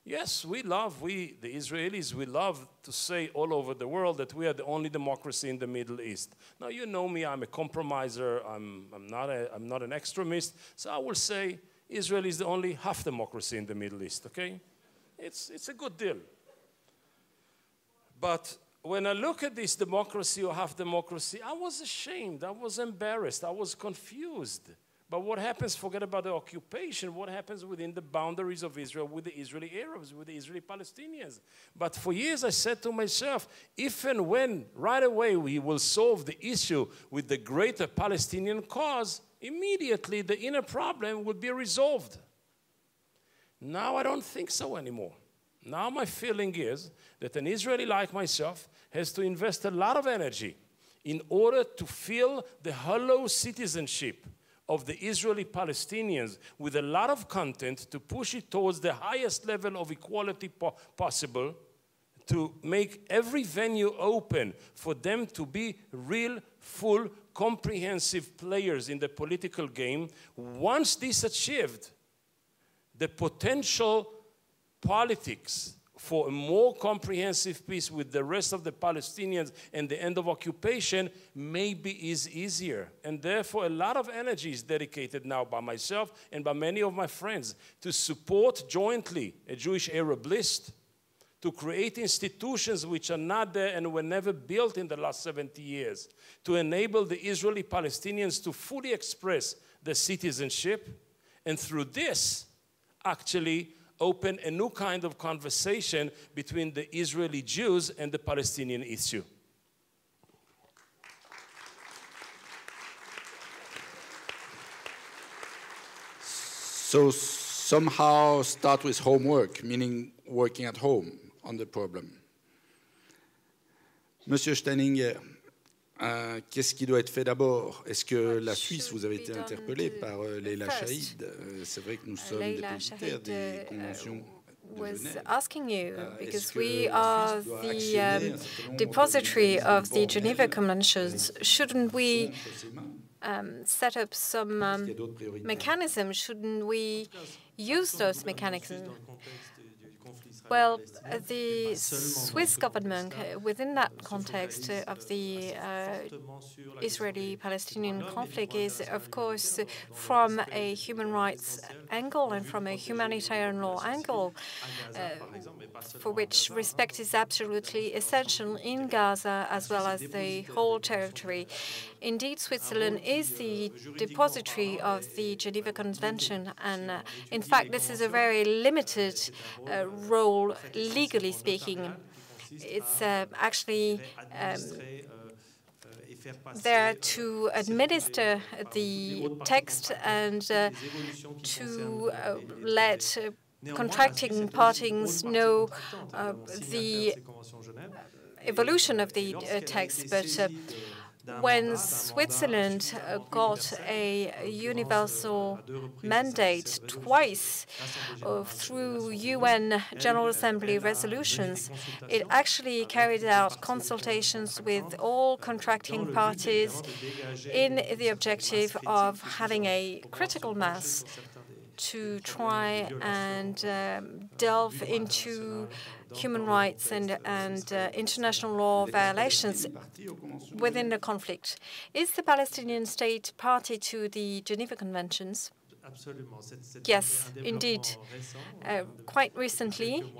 Yes, the Israelis, we love to say all over the world that we are the only democracy in the Middle East. Now, you know me, I'm a compromiser, I'm not an extremist, so I will say Israel is the only half democracy in the Middle East, okay? It's a good deal. But when I look at this democracy or half democracy, I was ashamed, I was embarrassed, I was confused. But what happens, forget about the occupation, what happens within the boundaries of Israel with the Israeli Arabs, with the Israeli Palestinians? But for years I said to myself, if and when right away we will solve the issue with the greater Palestinian cause, immediately the inner problem would be resolved. Now I don't think so anymore. Now my feeling is that an Israeli like myself has to invest a lot of energy in order to fill the hollow citizenship of the Israeli Palestinians with a lot of content to push it towards the highest level of equality possible, to make every venue open for them to be real, full, comprehensive players in the political game. Once this achieved, the potential politics for a more comprehensive peace with the rest of the Palestinians and the end of occupation maybe is easier. And therefore, a lot of energy is dedicated now by myself and by many of my friends to support jointly a Jewish-Arab list, to create institutions which are not there and were never built in the last 70 years, to enable the Israeli Palestinians to fully express their citizenship, and through this, actually, open a new kind of conversation between the Israeli Jews and the Palestinian issue. So somehow start with homework, meaning working at home on the problem. Monsieur Steininger, qu'est-ce qui doit être fait d'abord? Est-ce que la Suisse, vous avez été interpellé par Leïla Shahid? C'est vrai que nous sommes dépositaires des conventions de Genève. Asking you, because we are the depository of the Geneva Conventions, shouldn't we set up some mechanisms? Shouldn't we use those mechanisms? Well, the Swiss government, within that context of the Israeli-Palestinian conflict, is, of course, from a human rights angle and from a humanitarian law angle, for which respect is absolutely essential in Gaza as well as the whole territory. Indeed, Switzerland is the depository of the Geneva Convention, and in fact, this is a very limited role, legally speaking. It's actually there to administer the text and to let contracting parties know the evolution of the text, but when Switzerland got a universal mandate twice through UN General Assembly resolutions, it actually carried out consultations with all contracting parties in the objective of having a critical mass to try and delve into human rights and international law violations within the conflict. Is the Palestinian state party to the Geneva Conventions? Yes, indeed. Quite recently,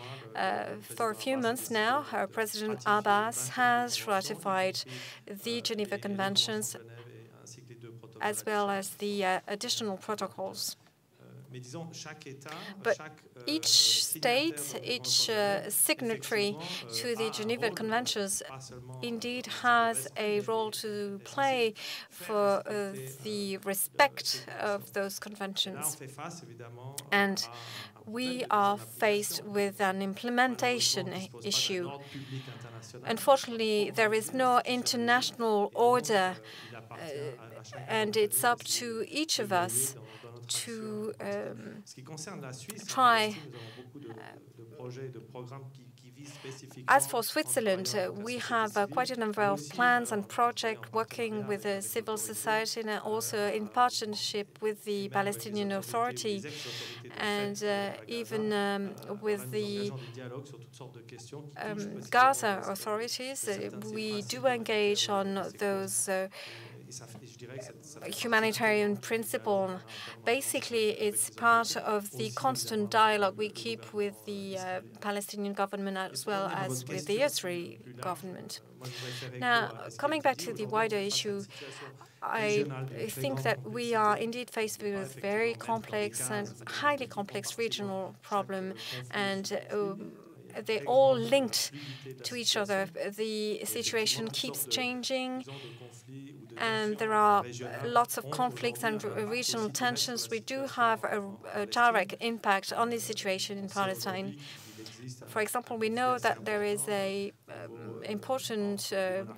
for a few months now, President Abbas has ratified the Geneva Conventions as well as the additional protocols. But each state, each signatory to the Geneva Conventions indeed has a role to play for the respect of those conventions. And we are faced with an implementation issue. Unfortunately, there is no international order, and it's up to each of us to try. As for Switzerland, we have quite a number of plans and projects working with civil society and also in partnership with the Palestinian Authority and even with the Gaza authorities. We do engage on those humanitarian principle. Basically, it's part of the constant dialogue we keep with the Palestinian government as well as with the Israeli government. Now, coming back to the wider issue, I think that we are indeed faced with a very complex and highly complex regional problem, and they're all linked to each other. The situation keeps changing, and there are lots of conflicts and regional tensions. We do have a direct impact on the situation in Palestine. For example, we know that there is a important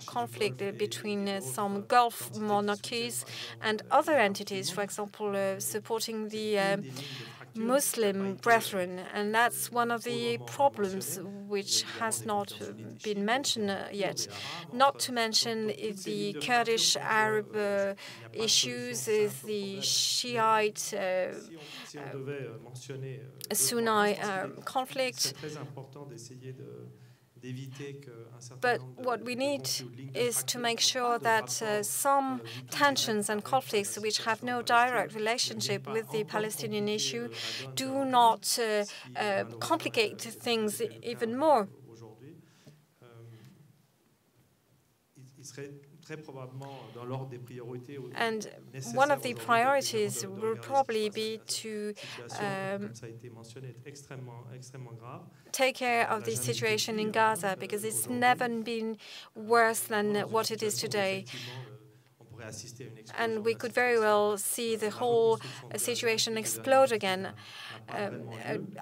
conflict between some Gulf monarchies and other entities, for example, supporting the Muslim brethren, and that's one of the problems which has not been mentioned yet. Not to mention the Kurdish Arab issues, the Shiite Sunni conflict. But what we need is to make sure that some tensions and conflicts which have no direct relationship with the Palestinian issue do not complicate things even more. And one of the priorities will probably be to take care of the situation in Gaza, because it's never been worse than what it is today. And we could very well see the whole situation explode again.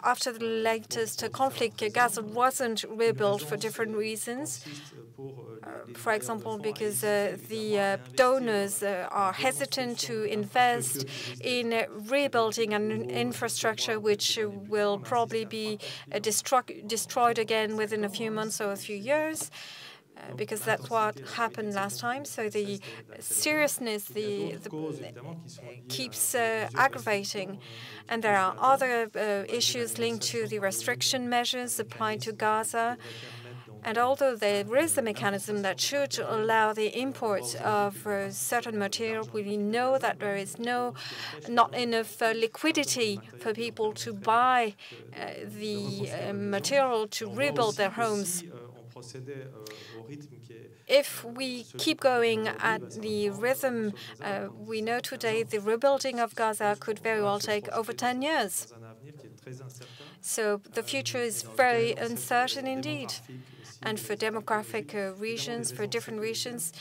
After the latest conflict, Gaza wasn't rebuilt for different reasons. For example, because the donors are hesitant to invest in rebuilding an infrastructure which will probably be destroyed again within a few months or a few years. Because that's what happened last time. So the seriousness keeps aggravating. And there are other issues linked to the restriction measures applied to Gaza. And although there is a mechanism that should allow the import of certain material, we know that there is not enough liquidity for people to buy the material to rebuild their homes. If we keep going at the rhythm we know today, the rebuilding of Gaza could very well take over 10 years. So the future is very uncertain indeed. And for demographic regions, for different regions,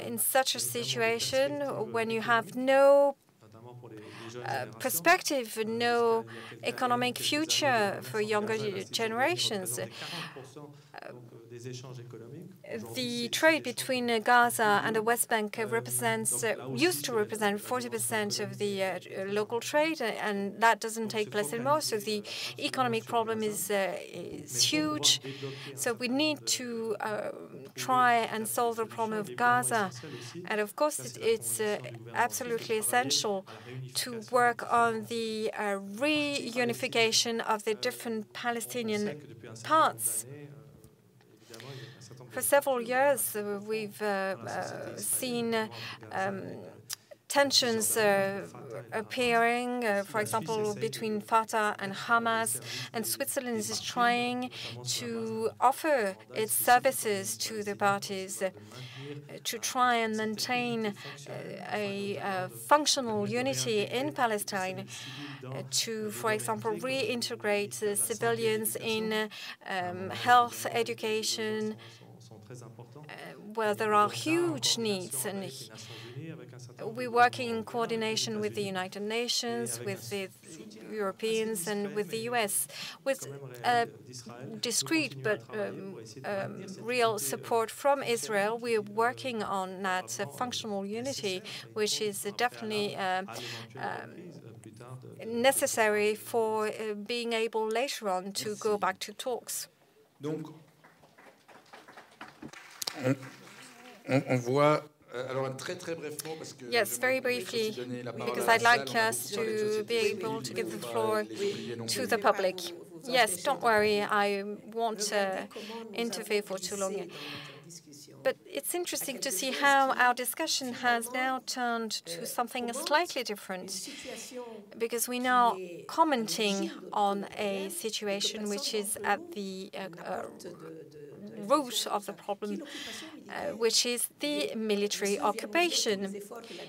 in such a situation, when you have no perspective, no economic future for younger generations, the trade between Gaza and the West Bank used to represent 40% of the local trade, and that doesn't take place anymore. So the economic problem is huge. So we need to try and solve the problem of Gaza. And of course, it's absolutely essential to work on the reunification of the different Palestinian parts. For several years, we've seen tensions appearing, for example, between Fatah and Hamas, and Switzerland is trying to offer its services to the parties to try and maintain a functional unity in Palestine, to, for example, reintegrate civilians in health, education, where there are huge needs. And we're working in coordination with the United Nations, with the Europeans, and with the US, with discreet but real support from Israel. We are working on that functional unity, which is definitely necessary for being able later on to go back to talks. Yes, very briefly, because I'd like us to be able to give the floor to the public. Yes, don't worry, I won't interfere for too long. But it's interesting to see how our discussion has now turned to something slightly different, because we're now commenting on a situation which is at the root of the problem, which is the military occupation.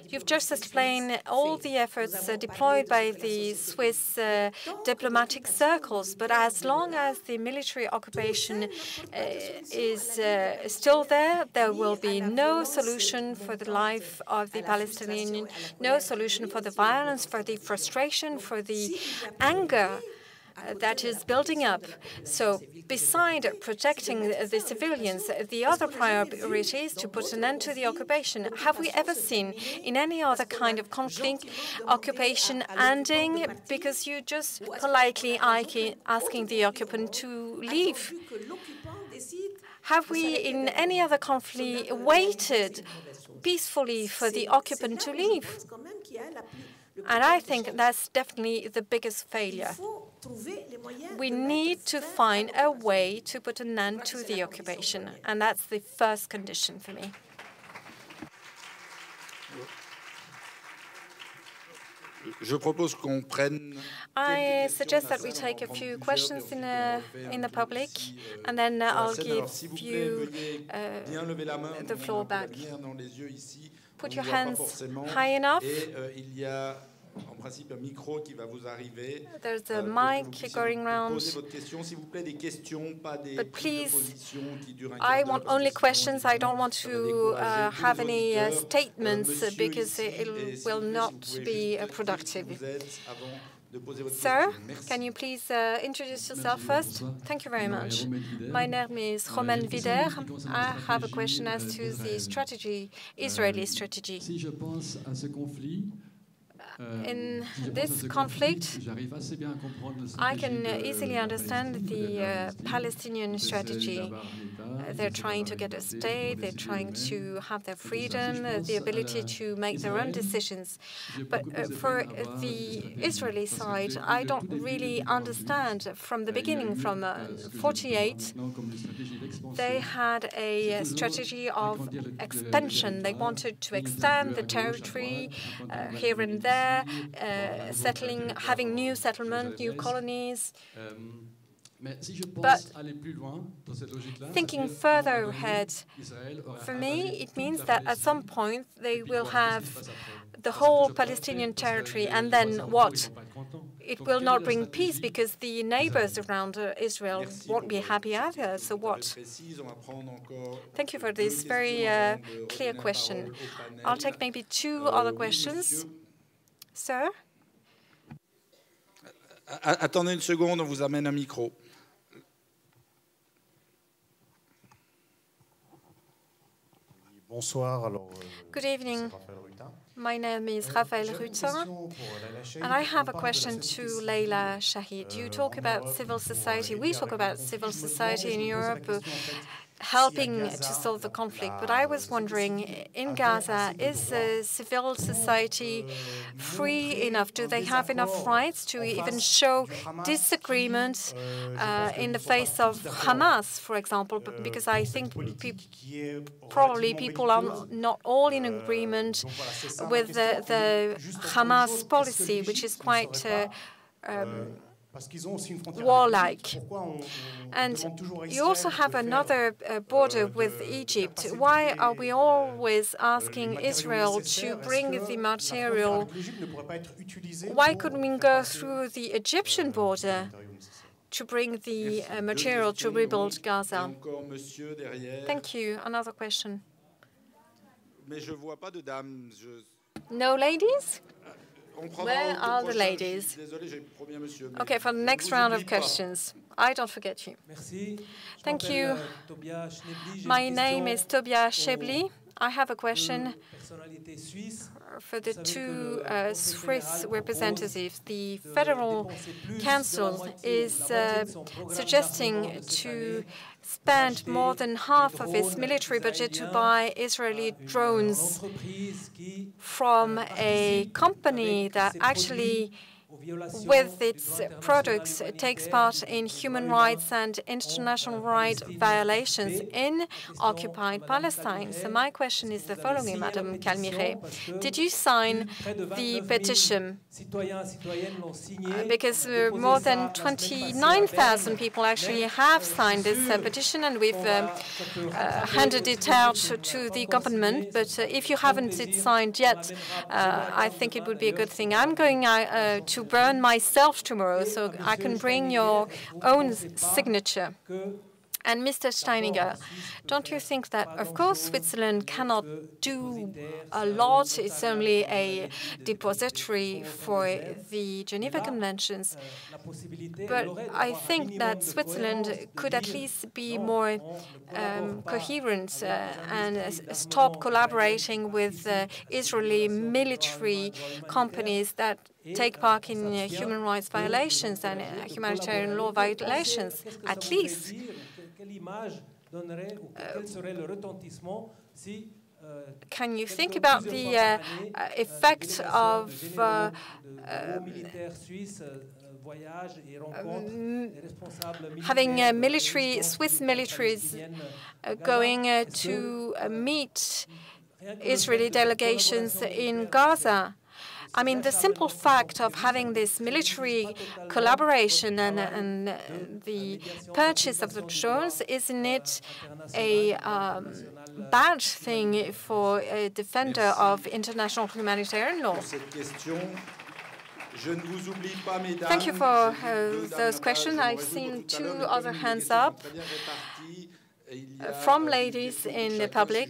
You've just explained all the efforts deployed by the Swiss diplomatic circles, but as long as the military occupation is still there, there will be no solution for the life of the Palestinian, no solution for the violence, for the frustration, for the anger that is building up. So beside protecting the civilians, the other priority is to put an end to the occupation. Have we ever seen in any other kind of conflict occupation ending because you just politely asking the occupant to leave? Have we in any other conflict waited peacefully for the occupant to leave? And I think that's definitely the biggest failure. We need to find a way to put an end to the occupation, and that's the first condition for me. I suggest that we take a few questions in the public, and then I'll give you the floor back. Put your hands high enough. There's a mic going around. But please, I want only questions. I don't want to have any statements because it will not be productive. Sir, can you please introduce yourself first? Thank you very much. My name is Roland Buber. I have a question as to the strategy, Israeli strategy. In this conflict, I can easily understand the Palestinian strategy. They're trying to get a state, they're trying to have their freedom, the ability to make their own decisions. But for the Israeli side, I don't really understand. From the beginning, from 1948, they had a strategy of expansion. They wanted to extend the territory here and there, settling, having new settlement, new colonies. But thinking further ahead, for me, it means that at some point they will have the whole Palestinian territory, and then what? It will not bring peace because the neighbors around Israel won't be happy either. So what? Thank you for this very clear question. I'll take maybe two other questions. Sir? Attendez une seconde, on vous amène un micro. Bonsoir. Alors, good evening. My name is Raphaël Rutin, and I have a question to Leïla Shahid. You talk about civil society. We talk about civil society in Europe helping to solve the conflict. But I was wondering, in Gaza, is civil society free enough? Do they have enough rights to even show disagreement in the face of Hamas, for example? Because I think probably people are not all in agreement with the Hamas policy, which is quite warlike. And you also have another border with Egypt. Why are we always asking Israel to bring the material? Why couldn't we go through the Egyptian border to bring the material to rebuild Gaza? Thank you. Another question. No ladies? Where are the ladies? Okay, for the next round of questions. I don't forget you. Thank you. My name is Tobias Shebli. I have a question for the two Swiss representatives. The Federal Council is suggesting to spend more than half of its military budget to buy Israeli drones from a company that actually with its products takes part in human rights and international rights violations in occupied Palestine. So my question is the following, Madame Calmiret. Did you sign the petition? Because more than 29,000 people actually have signed this petition, and we've handed it out to the government. But if you haven't signed yet, I think it would be a good thing. I'm going to burn myself tomorrow, so I can bring your own signature. And Mr. Steininger, don't you think that, of course, Switzerland cannot do a lot? It's only a depository for the Geneva Conventions. But I think that Switzerland could at least be more coherent and stop collaborating with Israeli military companies that take part in human rights violations and humanitarian law violations, at least. Can you think about the effect of having Swiss militaries going to meet Israeli delegations in Gaza? I mean, the simple fact of having this military collaboration and the purchase of the drones, isn't it a bad thing for a defender of international humanitarian law? Thank you for those questions. I've seen two other hands up from ladies in the public,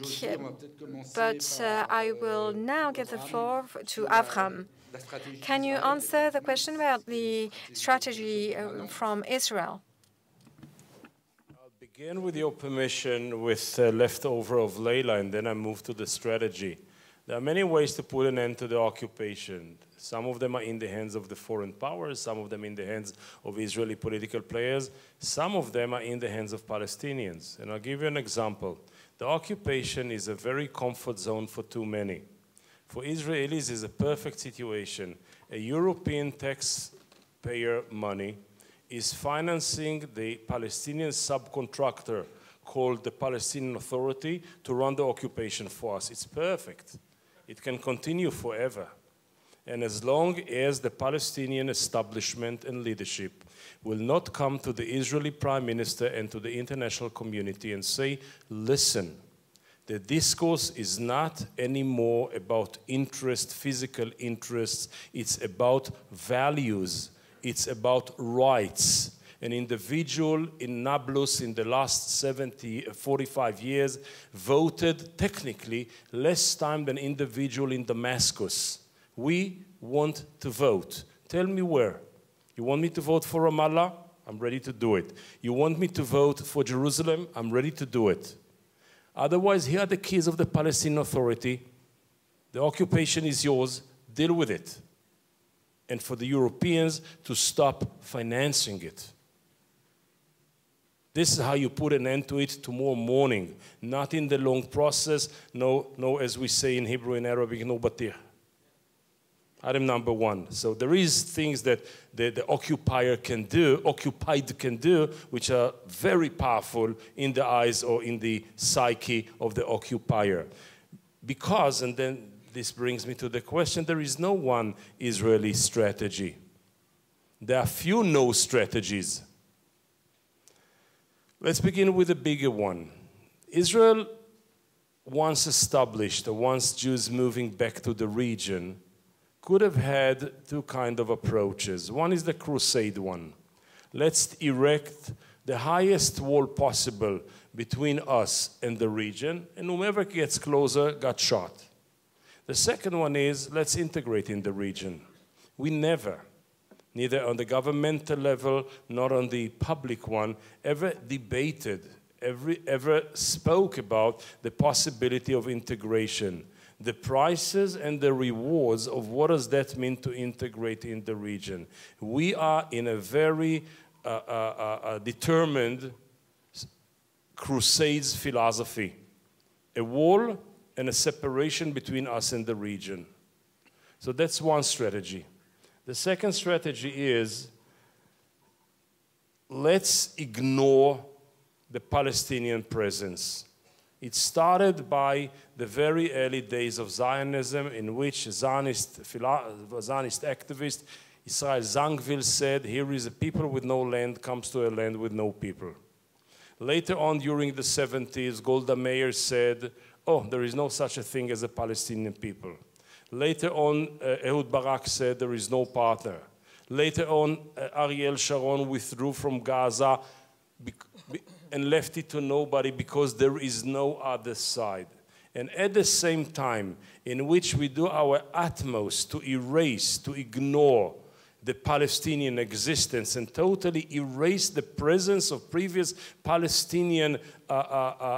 but I will now give the floor to Avraham. Can you answer the question about the strategy from Israel? I'll begin, with your permission, with leftover of Leïla, and then I move to the strategy. There are many ways to put an end to the occupation. Some of them are in the hands of the foreign powers, some of them in the hands of Israeli political players, some of them are in the hands of Palestinians. And I'll give you an example. The occupation is a very comfort zone for too many. For Israelis, it's a perfect situation. A European taxpayer money is financing the Palestinian subcontractor called the Palestinian Authority to run the occupation for us. It's perfect. It can continue forever. And as long as the Palestinian establishment and leadership will not come to the Israeli Prime Minister and to the international community and say, listen, the discourse is not anymore about interest, physical interests, it's about values, it's about rights. An individual in Nablus in the last 45 years voted technically less time than individual in Damascus. We want to vote. Tell me where. You want me to vote for Ramallah? I'm ready to do it. You want me to vote for Jerusalem? I'm ready to do it. Otherwise, here are the keys of the Palestinian Authority. The occupation is yours. Deal with it. And for the Europeans to stop financing it. This is how you put an end to it tomorrow morning, not in the long process. No, as we say in Hebrew and Arabic, no batir. Item number one. So there is things that the occupied can do, which are very powerful in the eyes or in the psyche of the occupier. Because, and then this brings me to the question, there is no one Israeli strategy. There are few no strategies. Let's begin with the bigger one. Israel, once established, or once Jews moving back to the region, could have had two kinds of approaches. One is the crusade one. Let's erect the highest wall possible between us and the region, and whomever gets closer got shot. The second one is, let's integrate in the region. We never, neither on the governmental level, nor on the public one, ever debated, ever spoke about the possibility of integration. The prices and the rewards of what does that mean to integrate in the region. We are in a very determined crusades philosophy. A wall and a separation between us and the region. So that's one strategy. The second strategy is, let's ignore the Palestinian presence. It started by the very early days of Zionism, in which Zionist activist Israel Zangwill said, here is a people with no land comes to a land with no people. Later on, during the 70s, Golda Meir said, oh, there is no such a thing as a Palestinian people. Later on, Ehud Barak said, there is no partner. Later on, Ariel Sharon withdrew from Gaza and left it to nobody because there is no other side. And at the same time, in which we do our utmost to erase, to ignore the Palestinian existence and totally erase the presence of previous Palestinian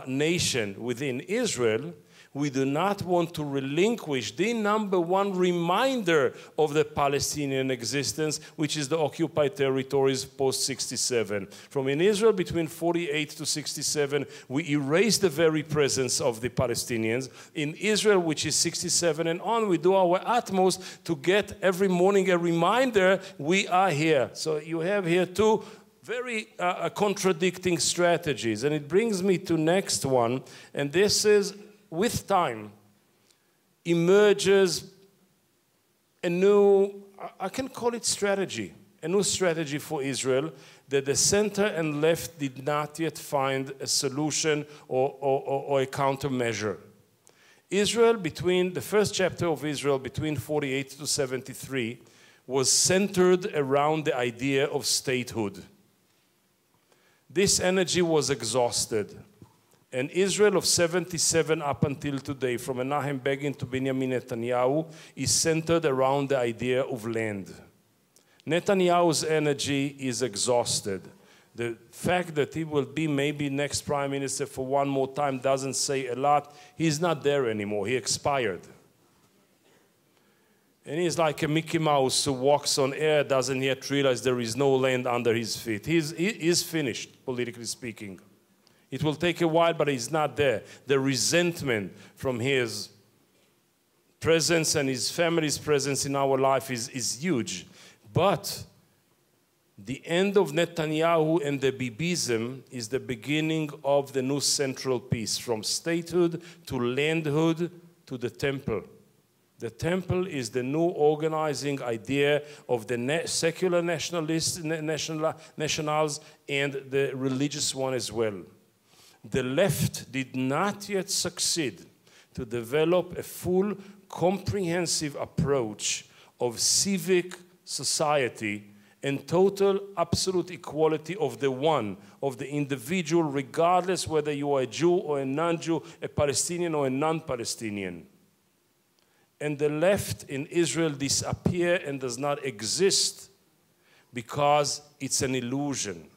nation within Israel, we do not want to relinquish the #1 reminder of the Palestinian existence, which is the occupied territories post-67. From in Israel between 48 to 67, we erase the very presence of the Palestinians. In Israel, which is 67 and on, we do our utmost to get every morning a reminder, we are here. So you have here two very contradicting strategies. And it brings me to next one, and this is, with time, emerges a new, I can call it strategy, a new strategy for Israel that the center and left did not yet find a solution or a countermeasure. Israel, between the first chapter of Israel, between 48 to 73, was centered around the idea of statehood. This energy was exhausted. And Israel of 77 up until today, from Menachem Begin to Benjamin Netanyahu, is centered around the idea of land. Netanyahu's energy is exhausted. The fact that he will be maybe next prime minister for one more time doesn't say a lot. He's not there anymore. He expired. And he's like a Mickey Mouse who walks on air, doesn't yet realize there is no land under his feet. He is finished, politically speaking. It will take a while, but he's not there. The resentment from his presence and his family's presence in our life is huge. But the end of Netanyahu and the Bibism is the beginning of the new central piece, from statehood to landhood to the temple. The temple is the new organizing idea of the secular nationalists, nationals, and the religious one as well. The left did not yet succeed to develop a full, comprehensive approach of civic society and total, absolute equality of the one, of the individual, regardless whether you are a Jew or a non-Jew, a Palestinian or a non-Palestinian. And the left in Israel disappear and does not exist because it's an illusion.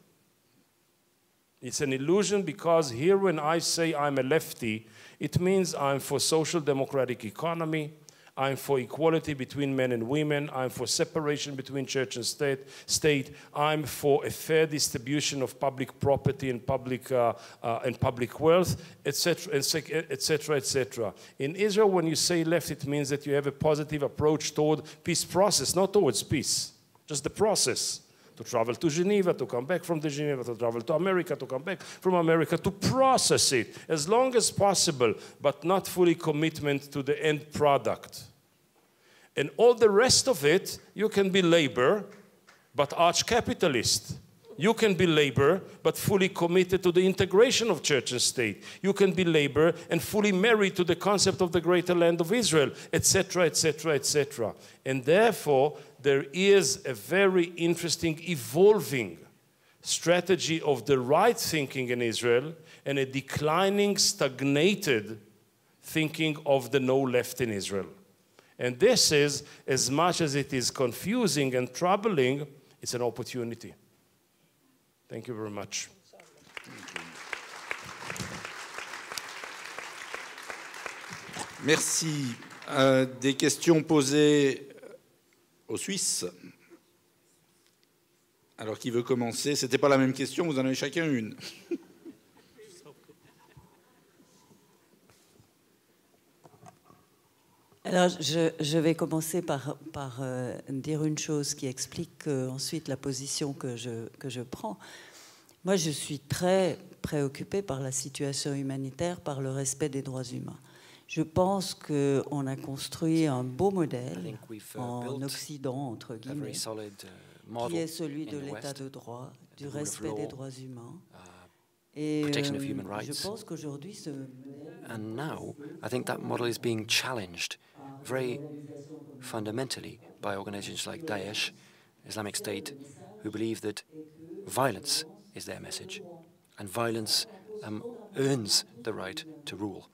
It's an illusion because here when I say I'm a lefty, it means I'm for social democratic economy, I'm for equality between men and women, I'm for separation between church and state, I'm for a fair distribution of public property and public wealth, etc., etc., etc. In Israel, when you say left, it means that you have a positive approach toward peace process, not towards peace, just the process. To travel to Geneva, to come back from the Geneva, to travel to America, to come back from America, to process it as long as possible, but not fully commitment to the end product. And all the rest of it, you can be labor, but arch-capitalist. You can be labor, but fully committed to the integration of church and state. You can be labor and fully married to the concept of the greater land of Israel, etc., etc., etc. And therefore, there is a very interesting evolving strategy of the right thinking in Israel and a declining, stagnated thinking of the no left in Israel. And this is, as much as it is confusing and troubling, it's an opportunity. Thank you very much. Merci. Des questions posées aux Suisses. Alors, qui veut commencer? Ce n'était pas la même question, vous en avez chacun une. Alors, je vais commencer par dire une chose qui explique ensuite la position que je prends. Moi, je suis très préoccupée par la situation humanitaire, par le respect des droits humains. Je pense qu'on a construit un beau modèle en Occident, entre guillemets, qui est celui de l'état de droit, du respect des droits humains. Et je pense qu'aujourd'hui, ce And now, I think that model is being challenged very fundamentally by organizations like Daesh, Islamic State, who believe that violence is their message, and violence earns the right to rule.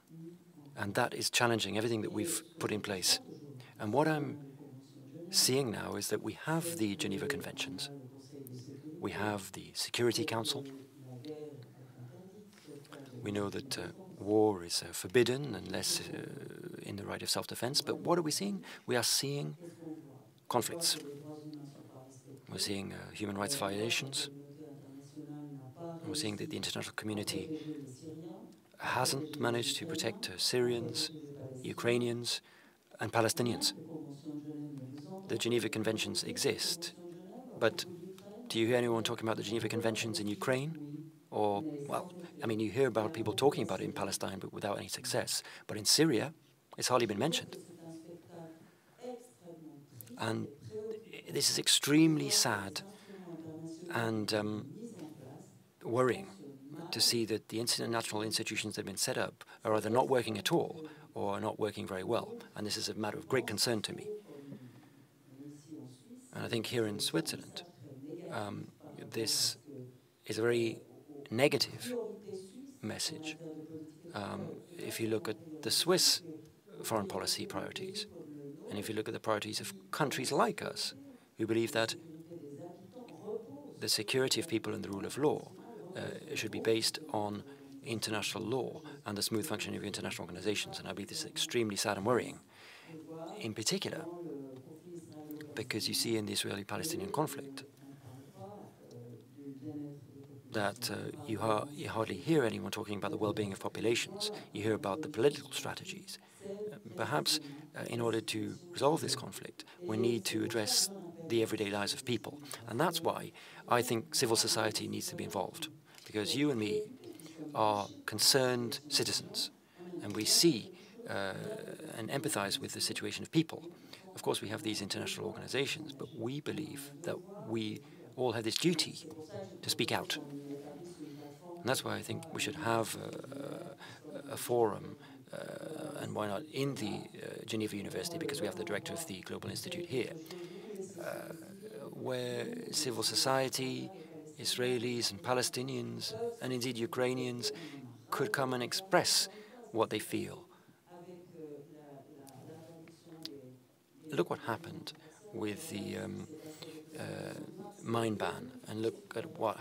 And that is challenging everything that we've put in place. And what I'm seeing now is that we have the Geneva Conventions, we have the Security Council, we know that war is forbidden unless in the right of self-defense, but what are we seeing? We are seeing conflicts. We're seeing human rights violations. We're seeing that the international community hasn't managed to protect Syrians, Ukrainians, and Palestinians. The Geneva Conventions exist, but do you hear anyone talking about the Geneva Conventions in Ukraine? Or, well, I mean, you hear about people talking about it in Palestine, but without any success. But in Syria, it's hardly been mentioned. And this is extremely sad and worrying to see that the international institutions that have been set up are either not working at all or are not working very well. And this is a matter of great concern to me. And I think here in Switzerland, this is a very negative message. If you look at the Swiss foreign policy priorities, and if you look at the priorities of countries like us, who believe that the security of people and the rule of law should be based on international law and the smooth functioning of international organizations. And I believe this is extremely sad and worrying, in particular, because you see in the Israeli-Palestinian conflict that you hardly hear anyone talking about the well-being of populations. You hear about the political strategies. Perhaps in order to resolve this conflict, we need to address the everyday lives of people. And that's why I think civil society needs to be involved, because you and me are concerned citizens, and we see and empathize with the situation of people. Of course, we have these international organizations, but we believe that we all have this duty to speak out. And that's why I think we should have a forum, and why not in the Geneva University, because we have the director of the Global Institute here, where civil society, Israelis and Palestinians, and indeed Ukrainians, could come and express what they feel. Look what happened with the mine ban, and look at what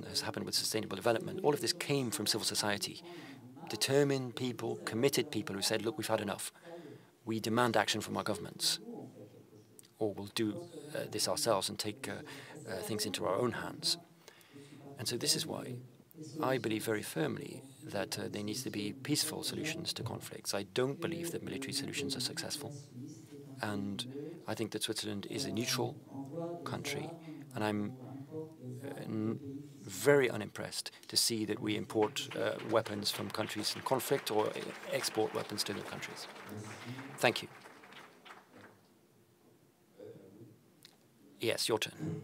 has happened with sustainable development. All of this came from civil society. Determined people, committed people who said, look, we've had enough. We demand action from our governments, or we'll do this ourselves and take things into our own hands. And so this is why I believe very firmly that there needs to be peaceful solutions to conflicts. I don't believe that military solutions are successful. And I think that Switzerland is a neutral country, and I'm very unimpressed to see that we import weapons from countries in conflict or export weapons to other countries. Thank you. Yes, your turn.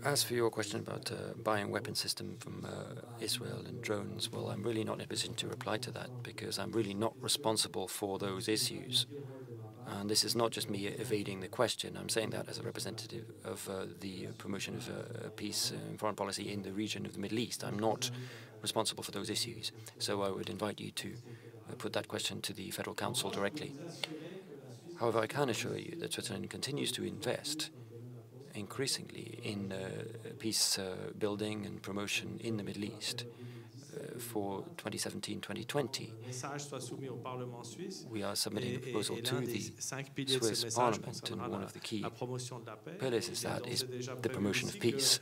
As for your question about buying weapon system from Israel and drones, well, I'm really not in a position to reply to that, because I'm really not responsible for those issues. And this is not just me evading the question. I'm saying that as a representative of the promotion of peace and foreign policy in the region of the Middle East. I'm not responsible for those issues. So I would invite you to put that question to the Federal Council directly. However, I can assure you that Switzerland continues to invest increasingly in peace building and promotion in the Middle East. For 2017-2020, we are submitting a proposal to the Swiss Parliament, and one of the key pillars is the promotion of peace.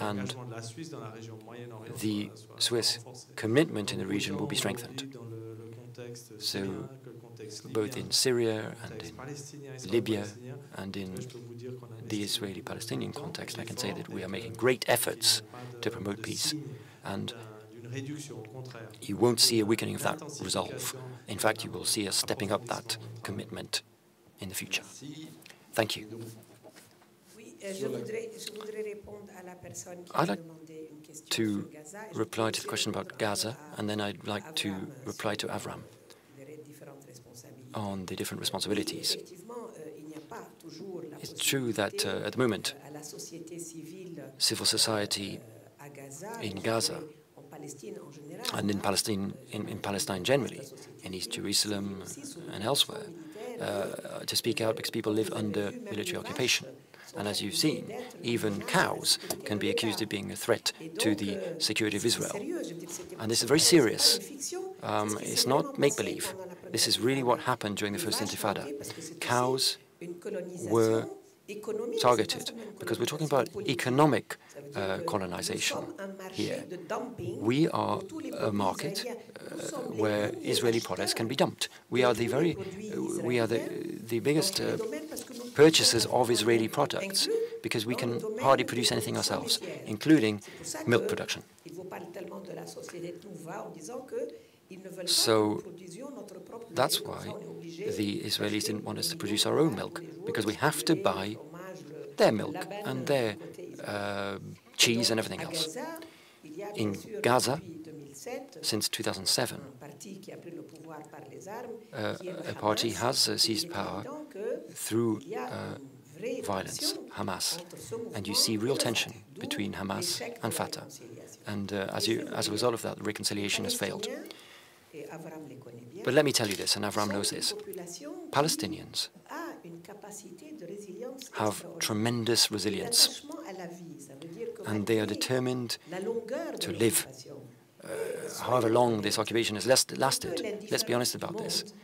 and the Swiss commitment in the region will be strengthened. So both in Syria and in Libya and in the Israeli-Palestinian context, I can say that we are making great efforts to promote peace, and you won't see a weakening of that resolve. In fact, you will see us stepping up that commitment in the future. Thank you. I'd like to reply to the question about Gaza, and then I'd like to reply to Avraham on the different responsibilities. It's true that at the moment, civil society in Gaza and in Palestine generally, in East Jerusalem and elsewhere, to speak out because people live under military occupation. And as you've seen, even cows can be accused of being a threat to the security of Israel. And this is very serious. It's not make-believe. This is really what happened during the First Intifada. Cows were targeted because we're talking about economic colonization here. We are a market where Israeli products can be dumped. We are the biggest purchasers of Israeli products because we can hardly produce anything ourselves, including milk production. So that's why the Israelis didn't want us to produce our own milk, because we have to buy their milk and their cheese and everything else. In Gaza, since 2007, a party has seized power through violence, Hamas, and you see real tension between Hamas and Fatah. And as a result of that, the reconciliation has failed. But let me tell you this, and Avraham knows this. Palestinians have tremendous resilience, and they are determined to live. However long this occupation has lasted, let's be honest about this.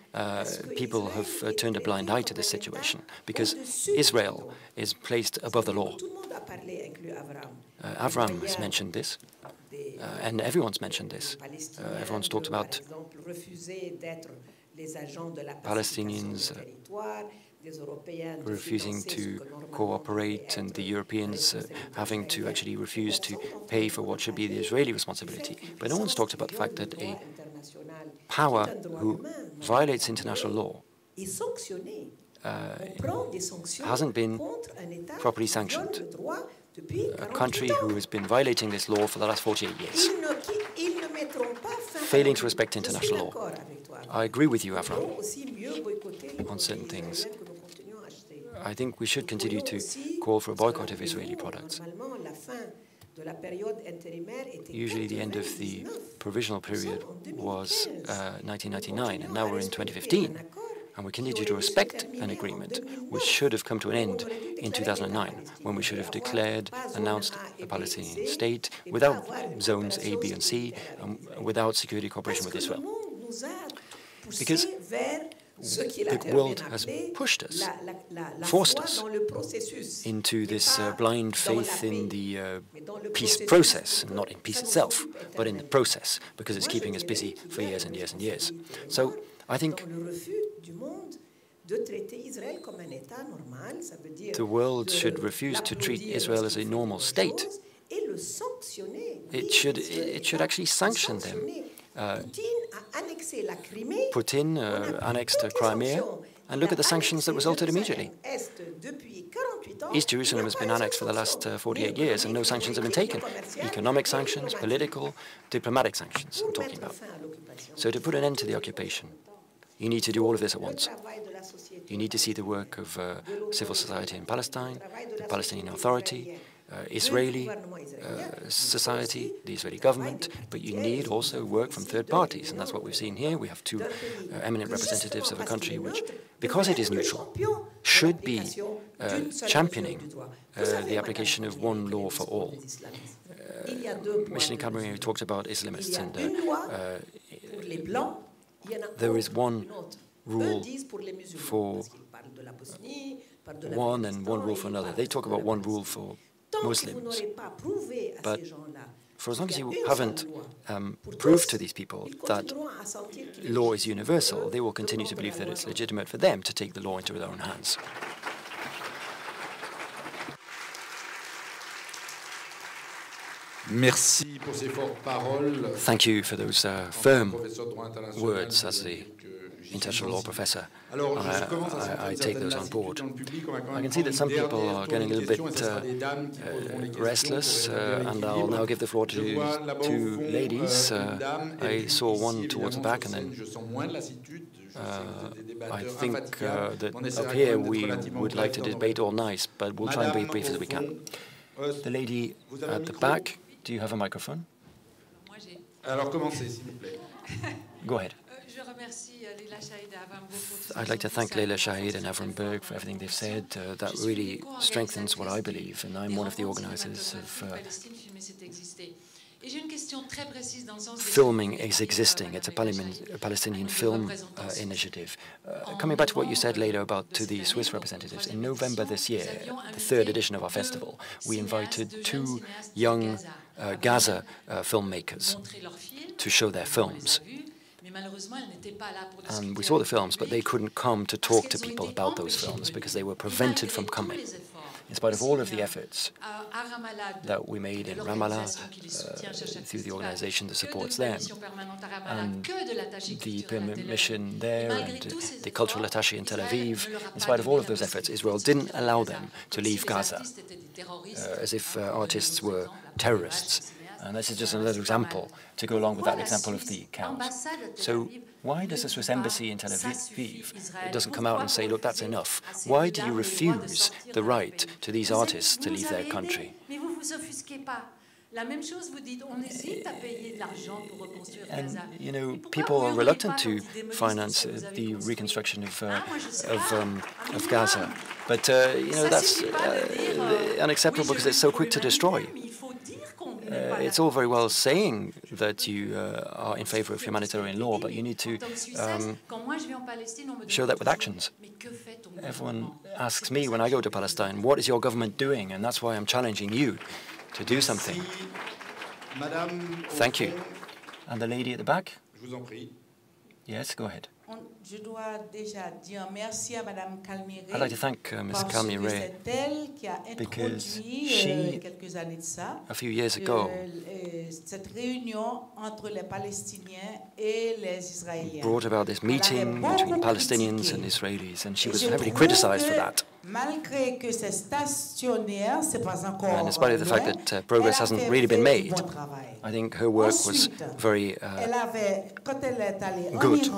People have turned a blind eye to this situation because Israel is placed above the law. Avraham has mentioned this, and everyone's mentioned this. Everyone's talked about Palestinians refusing to cooperate and the Europeans having to actually refuse to pay for what should be the Israeli responsibility. But no one's talked about the fact that a power who violates international law hasn't been properly sanctioned. A country who has been violating this law for the last 48 years, failing to respect international law. I agree with you, Avraham, on certain things. I think we should continue to call for a boycott of Israeli products. Usually the end of the provisional period was 1999, and now we're in 2015. And we continue to respect an agreement which should have come to an end in 2009, when we should have announced a Palestinian state without zones A, B, and C, and without security cooperation with Israel. Because the world has pushed us, forced us into this blind faith in the peace process, not in peace itself, but in the process, because it's keeping us busy for years and years and years. So I think the world should refuse to treat Israel as a normal state. It should actually sanction them. Putin annexed Crimea, and look at the sanctions that resulted immediately. East Jerusalem has been annexed for the last 48 years, and no sanctions have been taken. Economic sanctions, political, diplomatic sanctions, I'm talking about. So to put an end to the occupation, you need to do all of this at once. You need to see the work of civil society in Palestine, the Palestinian Authority, Israeli society, the Israeli government, but you need also work from third parties, and that's what we've seen here. We have two eminent representatives of a country which, because it is neutral, should be championing the application of one law for all. Michel Cadre talked about Islamists, and there is one rule for one and one rule for another. They talk about one rule for Muslims. But for as long as you haven't proved to these people that law is universal, they will continue to believe that it's legitimate for them to take the law into their own hands. Merci pour ces fortes paroles. Thank you for those firm words as the international law professor. I take those on board. I can see that some people are getting a little bit restless, and I'll now give the floor to two ladies. I saw one towards the back, and then I think that up here we would like to debate all night, but we'll try and be brief as we can. The lady at the back, do you have a microphone? Alors commencez, s'il vous plaît. Go ahead. I'd like to thank Leïla, Shahid and Avraham Burg for everything they've said. That really strengthens what I believe, and I'm one of the organizers of Filming is existing. It's a Palestinian film initiative. Coming back to what you said, Leïla, about to the Swiss representatives, in November this year, the third edition of our festival, we invited two young Gaza filmmakers to show their films. And we saw the films, but they couldn't come to talk to people about those films because they were prevented from coming. In spite of all of the efforts that we made in Ramallah through the organization that supports them, and the permanent mission there, and the cultural attaché in Tel Aviv, in spite of all of those efforts, Israel didn't allow them to leave Gaza, as if artists were terrorists. And this is just another example to go along with that example of the cows. So why does the Swiss embassy in Tel Aviv doesn't come out and say, look, that's enough? Why do you refuse the right to these artists to leave their country? And, you know, people are reluctant to finance the reconstruction of Gaza. But, you know, that's unacceptable because it's so quick to destroy. It's all very well saying that you are in favor of humanitarian law, but you need to show that with actions. Everyone asks me when I go to Palestine, what is your government doing? And that's why I'm challenging you to do something. Thank you. And the lady at the back? Yes, go ahead. I'd like to thank Ms. Calmire because she, a few years ago, brought about this meeting between Palestinians and Israelis, and she was heavily criticized for that. And in spite of the fact that progress hasn't really been made, I think her work was very good.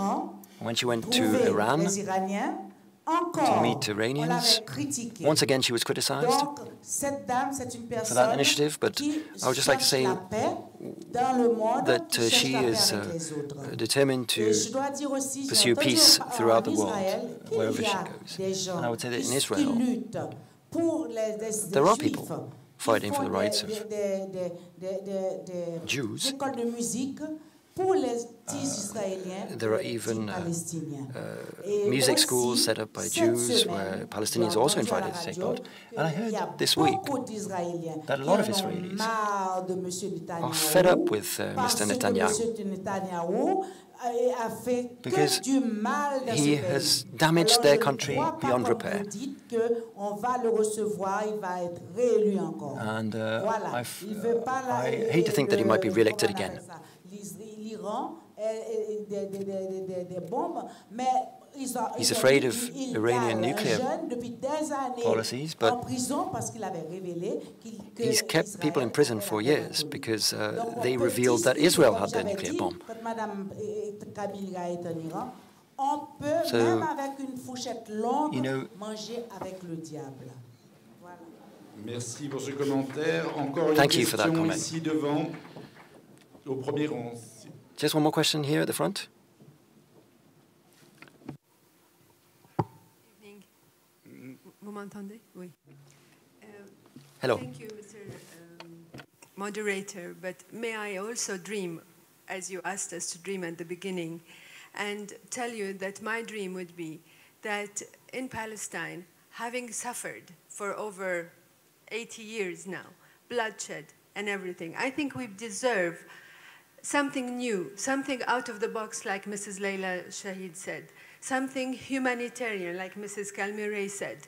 When she went to Iran to meet Iranians, once again she was criticized for that initiative, but I would just like to say that she is determined to pursue peace throughout the world, wherever she goes. And I would say that in Israel, there are people fighting for the rights of Jews. There are even music schools set up by Jews where Palestinians are also invited to take part. And I heard this week that a lot of Israelis are fed up with Mr. Netanyahu because he has damaged their country beyond repair. And I hate to think that he might be re-elected again. He's afraid of Iranian nuclear policies, but he's kept people in prison for years because they revealed that Israel had their nuclear bomb. So, you know, thank you for that comment. Just one more question here at the front. Hello. Thank you, Mr. Moderator, but may I also dream, as you asked us to dream at the beginning, and tell you that my dream would be that in Palestine, having suffered for over 80 years now, bloodshed and everything. I think we deserve something new, something out of the box, like Mrs. Leïla Shahid said, something humanitarian, like Mrs. Kalmireh said.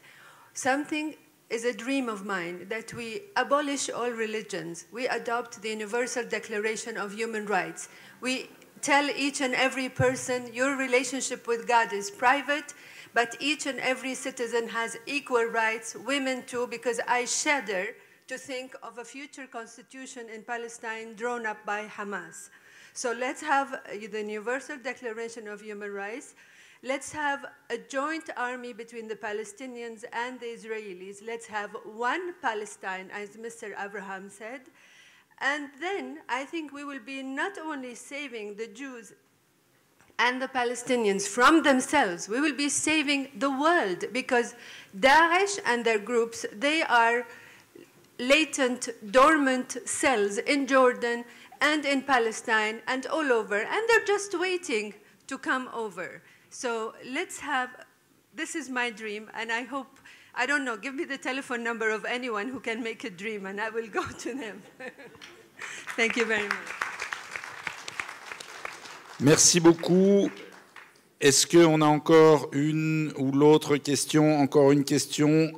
Something is a dream of mine, that we abolish all religions. We adopt the Universal Declaration of Human Rights. We tell each and every person, your relationship with God is private, but each and every citizen has equal rights, women too, because I shudder to think of a future constitution in Palestine drawn up by Hamas. So let's have the Universal Declaration of Human Rights. Let's have a joint army between the Palestinians and the Israelis. Let's have one Palestine, as Mr. Avraham said. And then I think we will be not only saving the Jews and the Palestinians from themselves, we will be saving the world, because Daesh and their groups, they are latent, dormant cells in Jordan and in Palestine and all over, and they're just waiting to come over. So let's have, this is my dream, and I hope, I don't know, give me the telephone number of anyone who can make a dream, and I will go to them. Thank you very much. Merci beaucoup. Est-ce qu'on a encore une ou l'autre question? Encore une question,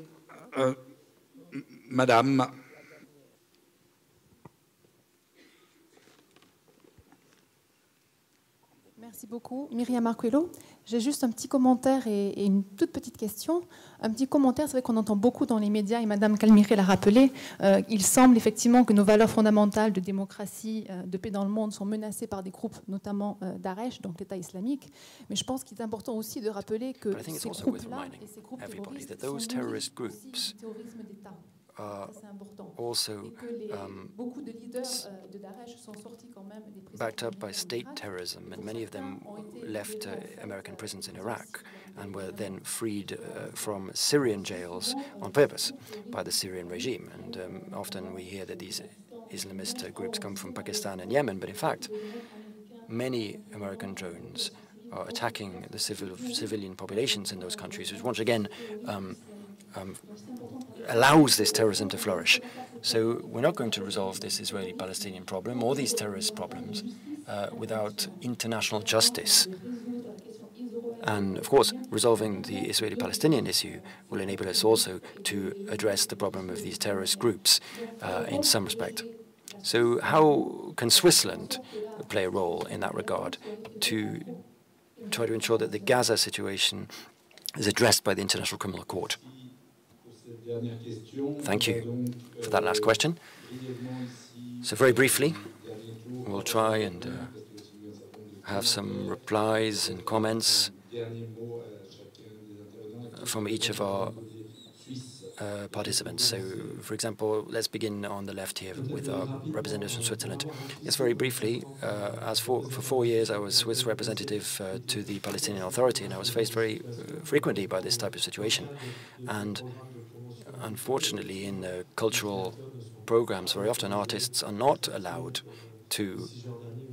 Madame. Merci beaucoup. Myriam Arquello. J'ai juste un petit commentaire et une toute petite question. Un petit commentaire, c'est vrai qu'on entend beaucoup dans les médias, et Mme Kalmireh l'a rappelé, il semble effectivement que nos valeurs fondamentales de démocratie, de paix dans le monde sont menacées par des groupes, notamment Daesh, donc l'État islamique. Mais je pense qu'il est important aussi de rappeler que ces groupes-là et ces groupes terroristes sont menés aussi du terrorisme d'État. Also backed up by state terrorism, and many of them left American prisons in Iraq and were then freed from Syrian jails on purpose by the Syrian regime. And often we hear that these Islamist groups come from Pakistan and Yemen, but in fact, many American drones are attacking the civilian populations in those countries, which once again allows this terrorism to flourish. So we're not going to resolve this Israeli-Palestinian problem or these terrorist problems without international justice. And of course, resolving the Israeli-Palestinian issue will enable us also to address the problem of these terrorist groups in some respect. So how can Switzerland play a role in that regard to try to ensure that the Gaza situation is addressed by the International Criminal Court? Thank you for that last question. So very briefly, we'll try and have some replies and comments from each of our participants. So, for example, let's begin on the left here with our representatives from Switzerland. Yes, very briefly, for 4 years I was Swiss representative to the Palestinian Authority, and I was faced very frequently by this type of situation. And unfortunately, in cultural programs, very often artists are not allowed to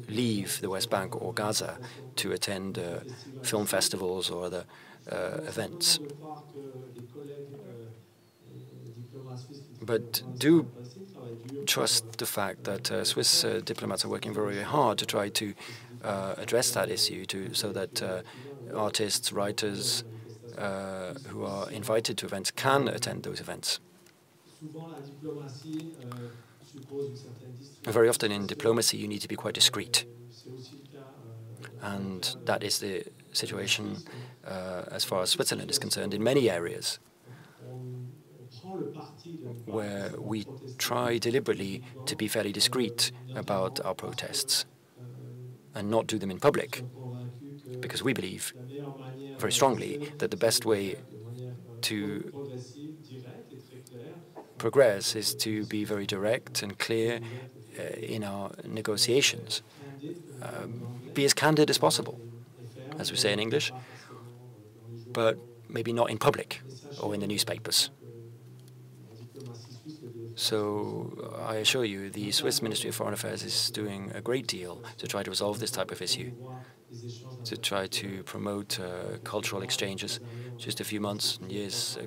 leave the West Bank or Gaza to attend film festivals or other events. But do trust the fact that Swiss diplomats are working very hard to try to address that issue, so that artists, writers who are invited to events can attend those events. Very often in diplomacy you need to be quite discreet, and that is the situation as far as Switzerland is concerned in many areas, where we try deliberately to be fairly discreet about our protests and not do them in public, because we believe very strongly that the best way to progress is to be very direct and clear in our negotiations. Be as candid as possible, as we say in English, but maybe not in public or in the newspapers. So I assure you, the Swiss Ministry of Foreign Affairs is doing a great deal to try to resolve this type of issue, to try to promote cultural exchanges. Just a few months and years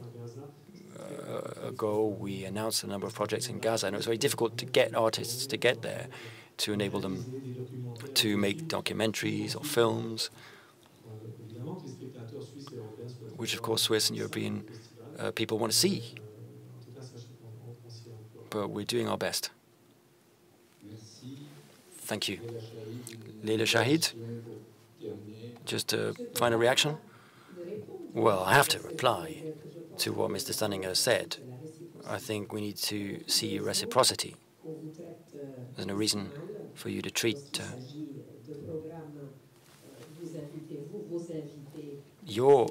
ago, we announced a number of projects in Gaza, and it was very difficult to get artists to get there, to enable them to make documentaries or films, which, of course, Swiss and European people want to see. But we're doing our best. Thank you. Leïla Shahid, just a final reaction? Well, I have to reply to what Mr. Steininger said. I think we need to see reciprocity. There's no reason for you to treat your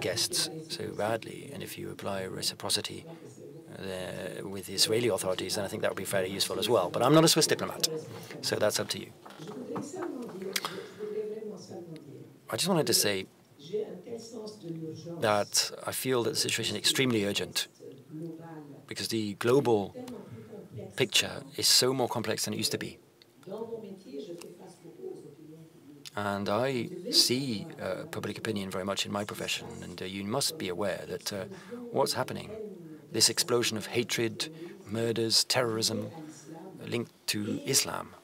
guests so badly, and if you apply reciprocity with the Israeli authorities, then I think that would be fairly useful as well. But I'm not a Swiss diplomat, so that's up to you. I just wanted to say that I feel that the situation is extremely urgent because the global picture is so more complex than it used to be. And I see public opinion very much in my profession, and you must be aware that what's happening, this explosion of hatred, murders, terrorism linked to Islam,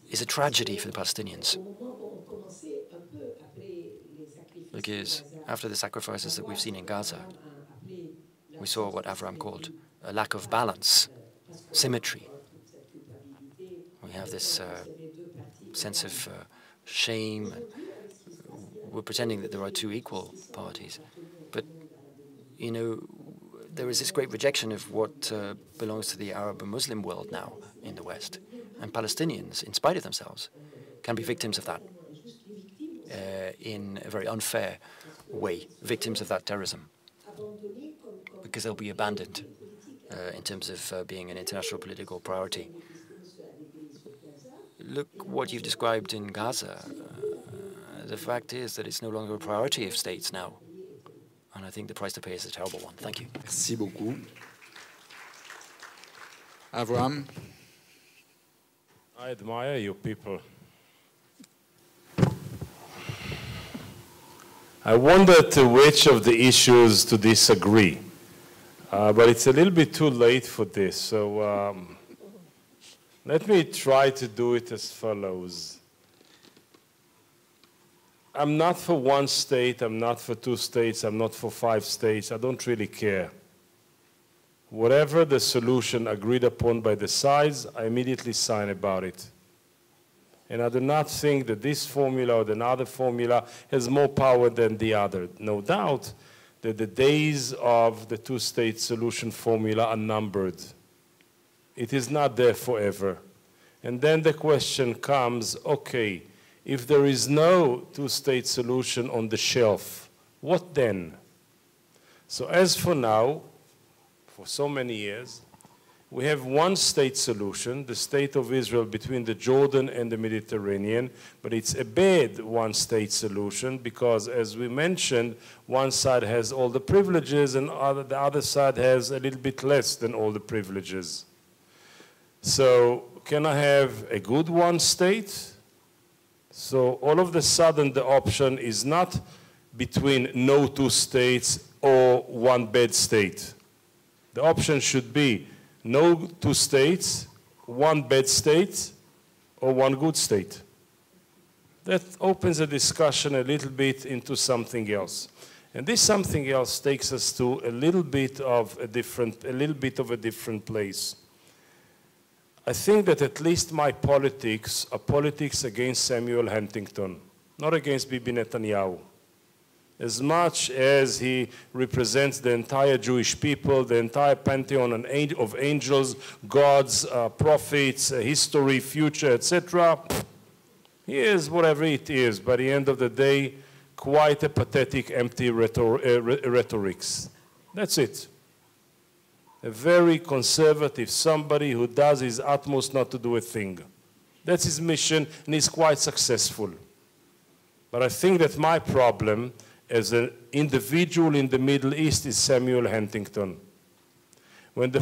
is a tragedy for the Palestinians. Because after the sacrifices that we've seen in Gaza, we saw what Avraham called a lack of balance, symmetry. We have this sense of shame. We're pretending that there are two equal parties. But, you know, there is this great rejection of what belongs to the Arab and Muslim world now in the West. And Palestinians, in spite of themselves, can be victims of that in a very unfair way, victims of that terrorism, because they'll be abandoned in terms of being an international political priority. Look what you've described in Gaza. The fact is that it's no longer a priority of states now. And I think the price to pay is a terrible one. Thank you. Merci beaucoup. Avraham? I admire you people. I wonder to which of the issues to disagree. But it's a little bit too late for this. So let me try to do it as follows. I'm not for one state, I'm not for two states, I'm not for 5 states. I don't really care. Whatever the solution agreed upon by the sides, I immediately sign about it. And I do not think that this formula or another formula has more power than the other. No doubt that the days of the two-state solution formula are numbered. It is not there forever. And then the question comes, okay, if there is no two-state solution on the shelf, what then? So as for now, for so many years, we have one-state solution, the state of Israel between the Jordan and the Mediterranean, but it's a bad one-state solution because, as we mentioned, one side has all the privileges and the other side has a little bit less than all the privileges. So can I have a good one-state? So all of a sudden the option is not between no two states or one bad state. The option should be no two states, one bad state, or one good state. That opens a discussion a little bit into something else. And this something else takes us to a little bit of a different place. I think that at least my politics are politics against Samuel Huntington, not against Bibi Netanyahu. As much as he represents the entire Jewish people, the entire pantheon of angels, gods, prophets, history, future, etc., he is whatever it is. By the end of the day, quite a pathetic, empty rhetorics. That's it. A very conservative, somebody who does his utmost not to do a thing. That's his mission, and he's quite successful. But I think that my problem as an individual in the Middle East is Samuel Huntington. When the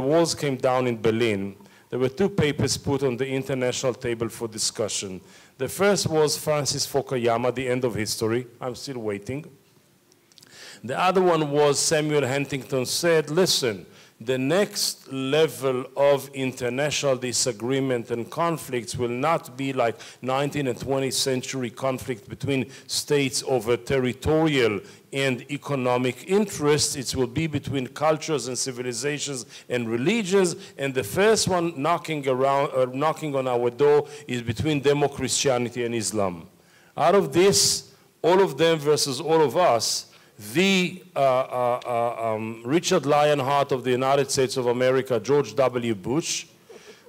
walls came down in Berlin, there were 2 papers put on the international table for discussion. The first was Francis Fukuyama, The End of History. I'm still waiting. The other one was Samuel Huntington said, listen, the next level of international disagreement and conflicts will not be like 19th and 20th century conflict between states over territorial and economic interests. It will be between cultures and civilizations and religions. And the first one knocking on our door is between Demo-Christianity and Islam. Out of this, all of them versus all of us, the Richard Lionheart of the United States of America, George W. Bush,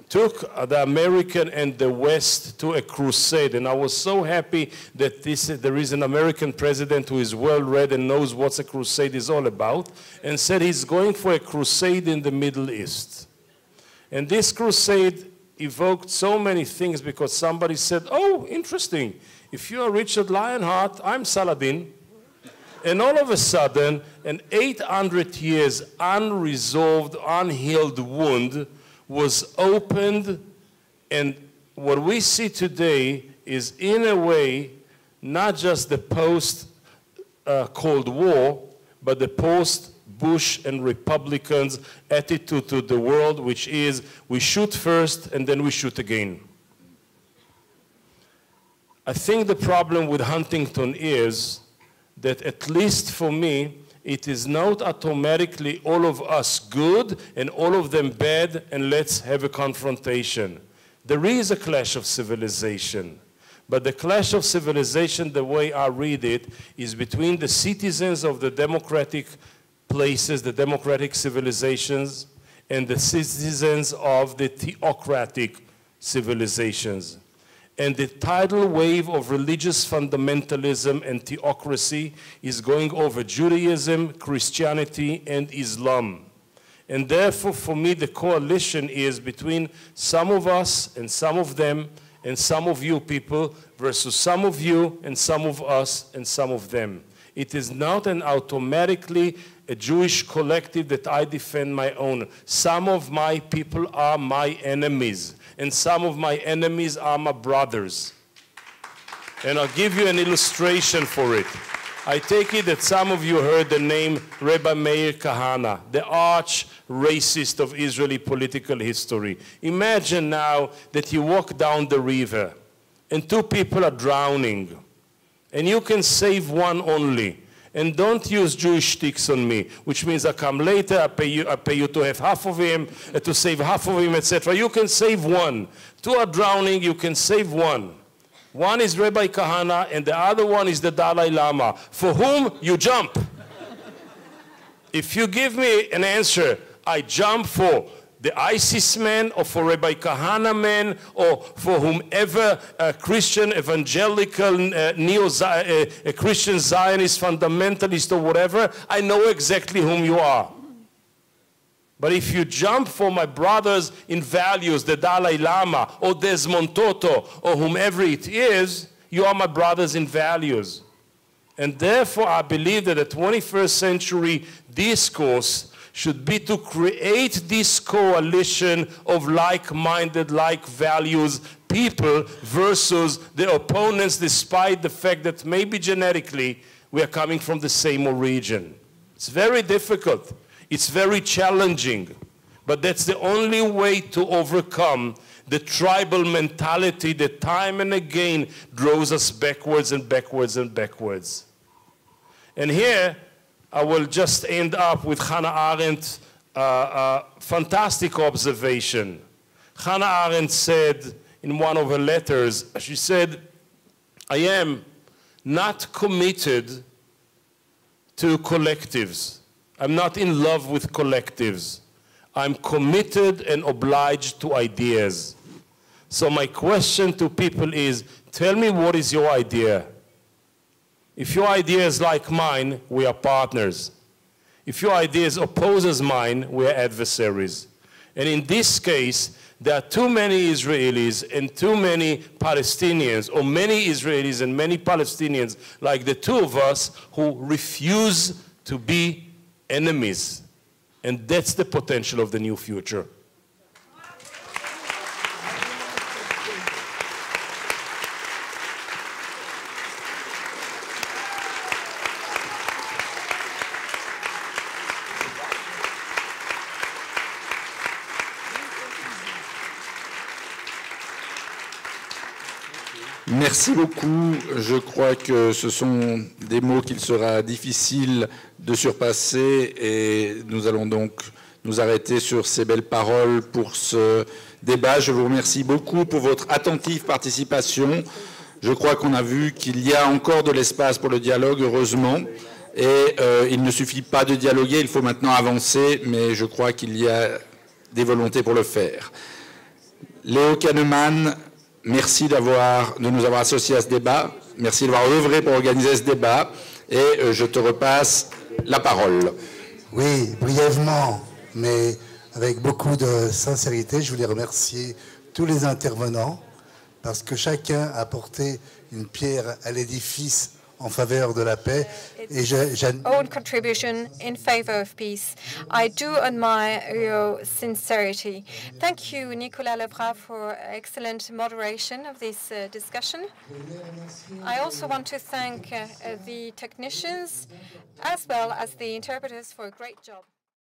took the American and the West to a crusade. And I was so happy that there is an American president who is well-read and knows what a crusade is all about, and said he's going for a crusade in the Middle East. And this crusade evoked so many things because somebody said, oh, interesting, if you're Richard Lionheart, I'm Saladin. And all of a sudden, an 800 years unresolved, unhealed wound was opened, and what we see today is, in a way, not just the post-Cold War, but the post-Bush and Republicans' attitude to the world, which is, we shoot first and then we shoot again. I think the problem with Huntington is that, at least for me, it is not automatically all of us good and all of them bad, and let's have a confrontation. There is a clash of civilization, but the clash of civilization, the way I read it, is between the citizens of the democratic places, the democratic civilizations, and the citizens of the theocratic civilizations. And the tidal wave of religious fundamentalism and theocracy is going over Judaism, Christianity, and Islam. And therefore, for me, the coalition is between some of us and some of them and some of you people versus some of you and some of us and some of them. It is not an automatically a Jewish collective that I defend my own. Some of my people are my enemies, and some of my enemies are my brothers. And I'll give you an illustration for it. I take it that some of you heard the name Rabbi Meir Kahane, the arch-racist of Israeli political history. Imagine now that you walk down the river, and two people are drowning, and you can save one only. And don't use Jewish sticks on me, which means I come later, I pay you to have half of him, to save half of him, etc. You can save one. Two are drowning, you can save one. One is Rabbi Kahane, and the other one is the Dalai Lama, for whom you jump. If you give me an answer, I jump for the ISIS man, or for Rabbi Kahane man, or for whomever Christian, evangelical, Christian Zionist, fundamentalist, or whatever, I know exactly whom you are. But if you jump for my brothers in values, the Dalai Lama, or Desmond Tutu, or whomever it is, you are my brothers in values. And therefore, I believe that the 21st century discourse should be to create this coalition of like-minded, like-values people versus the opponents, despite the fact that maybe genetically we are coming from the same origin. It's very difficult. It's very challenging. But that's the only way to overcome the tribal mentality that time and again draws us backwards and backwards and backwards. And here, I will just end up with Hannah Arendt's fantastic observation. Hannah Arendt said in one of her letters, she said, I am not committed to collectives. I'm not in love with collectives. I'm committed and obliged to ideas. So my question to people is, tell me, what is your idea? If your idea is like mine, we are partners. If your idea opposes mine, we are adversaries. And in this case, there are too many Israelis and too many Palestinians, or many Israelis and many Palestinians, like the two of us, who refuse to be enemies. And that's the potential of the new future. Merci beaucoup. Je crois que ce sont des mots qu'il sera difficile de surpasser et nous allons donc nous arrêter sur ces belles paroles pour ce débat. Je vous remercie beaucoup pour votre attentive participation. Je crois qu'on a vu qu'il y a encore de l'espace pour le dialogue, heureusement. Et il ne suffit pas de dialoguer, il faut maintenant avancer, mais je crois qu'il y a des volontés pour le faire. Léo Kahneman, merci de nous avoir associés à ce débat. Merci d'avoir œuvré pour organiser ce débat. Et je te repasse la parole. Oui, brièvement, mais avec beaucoup de sincérité, je voulais remercier tous les intervenants parce que chacun a apporté une pierre à l'édifice en faveur de la paix. Et own contribution in favor of peace. I do admire your sincerity. Thank you, Nicolas, Levrat, for excellent moderation of this discussion. I also want to thank the technicians as well as the interpreters for a great job.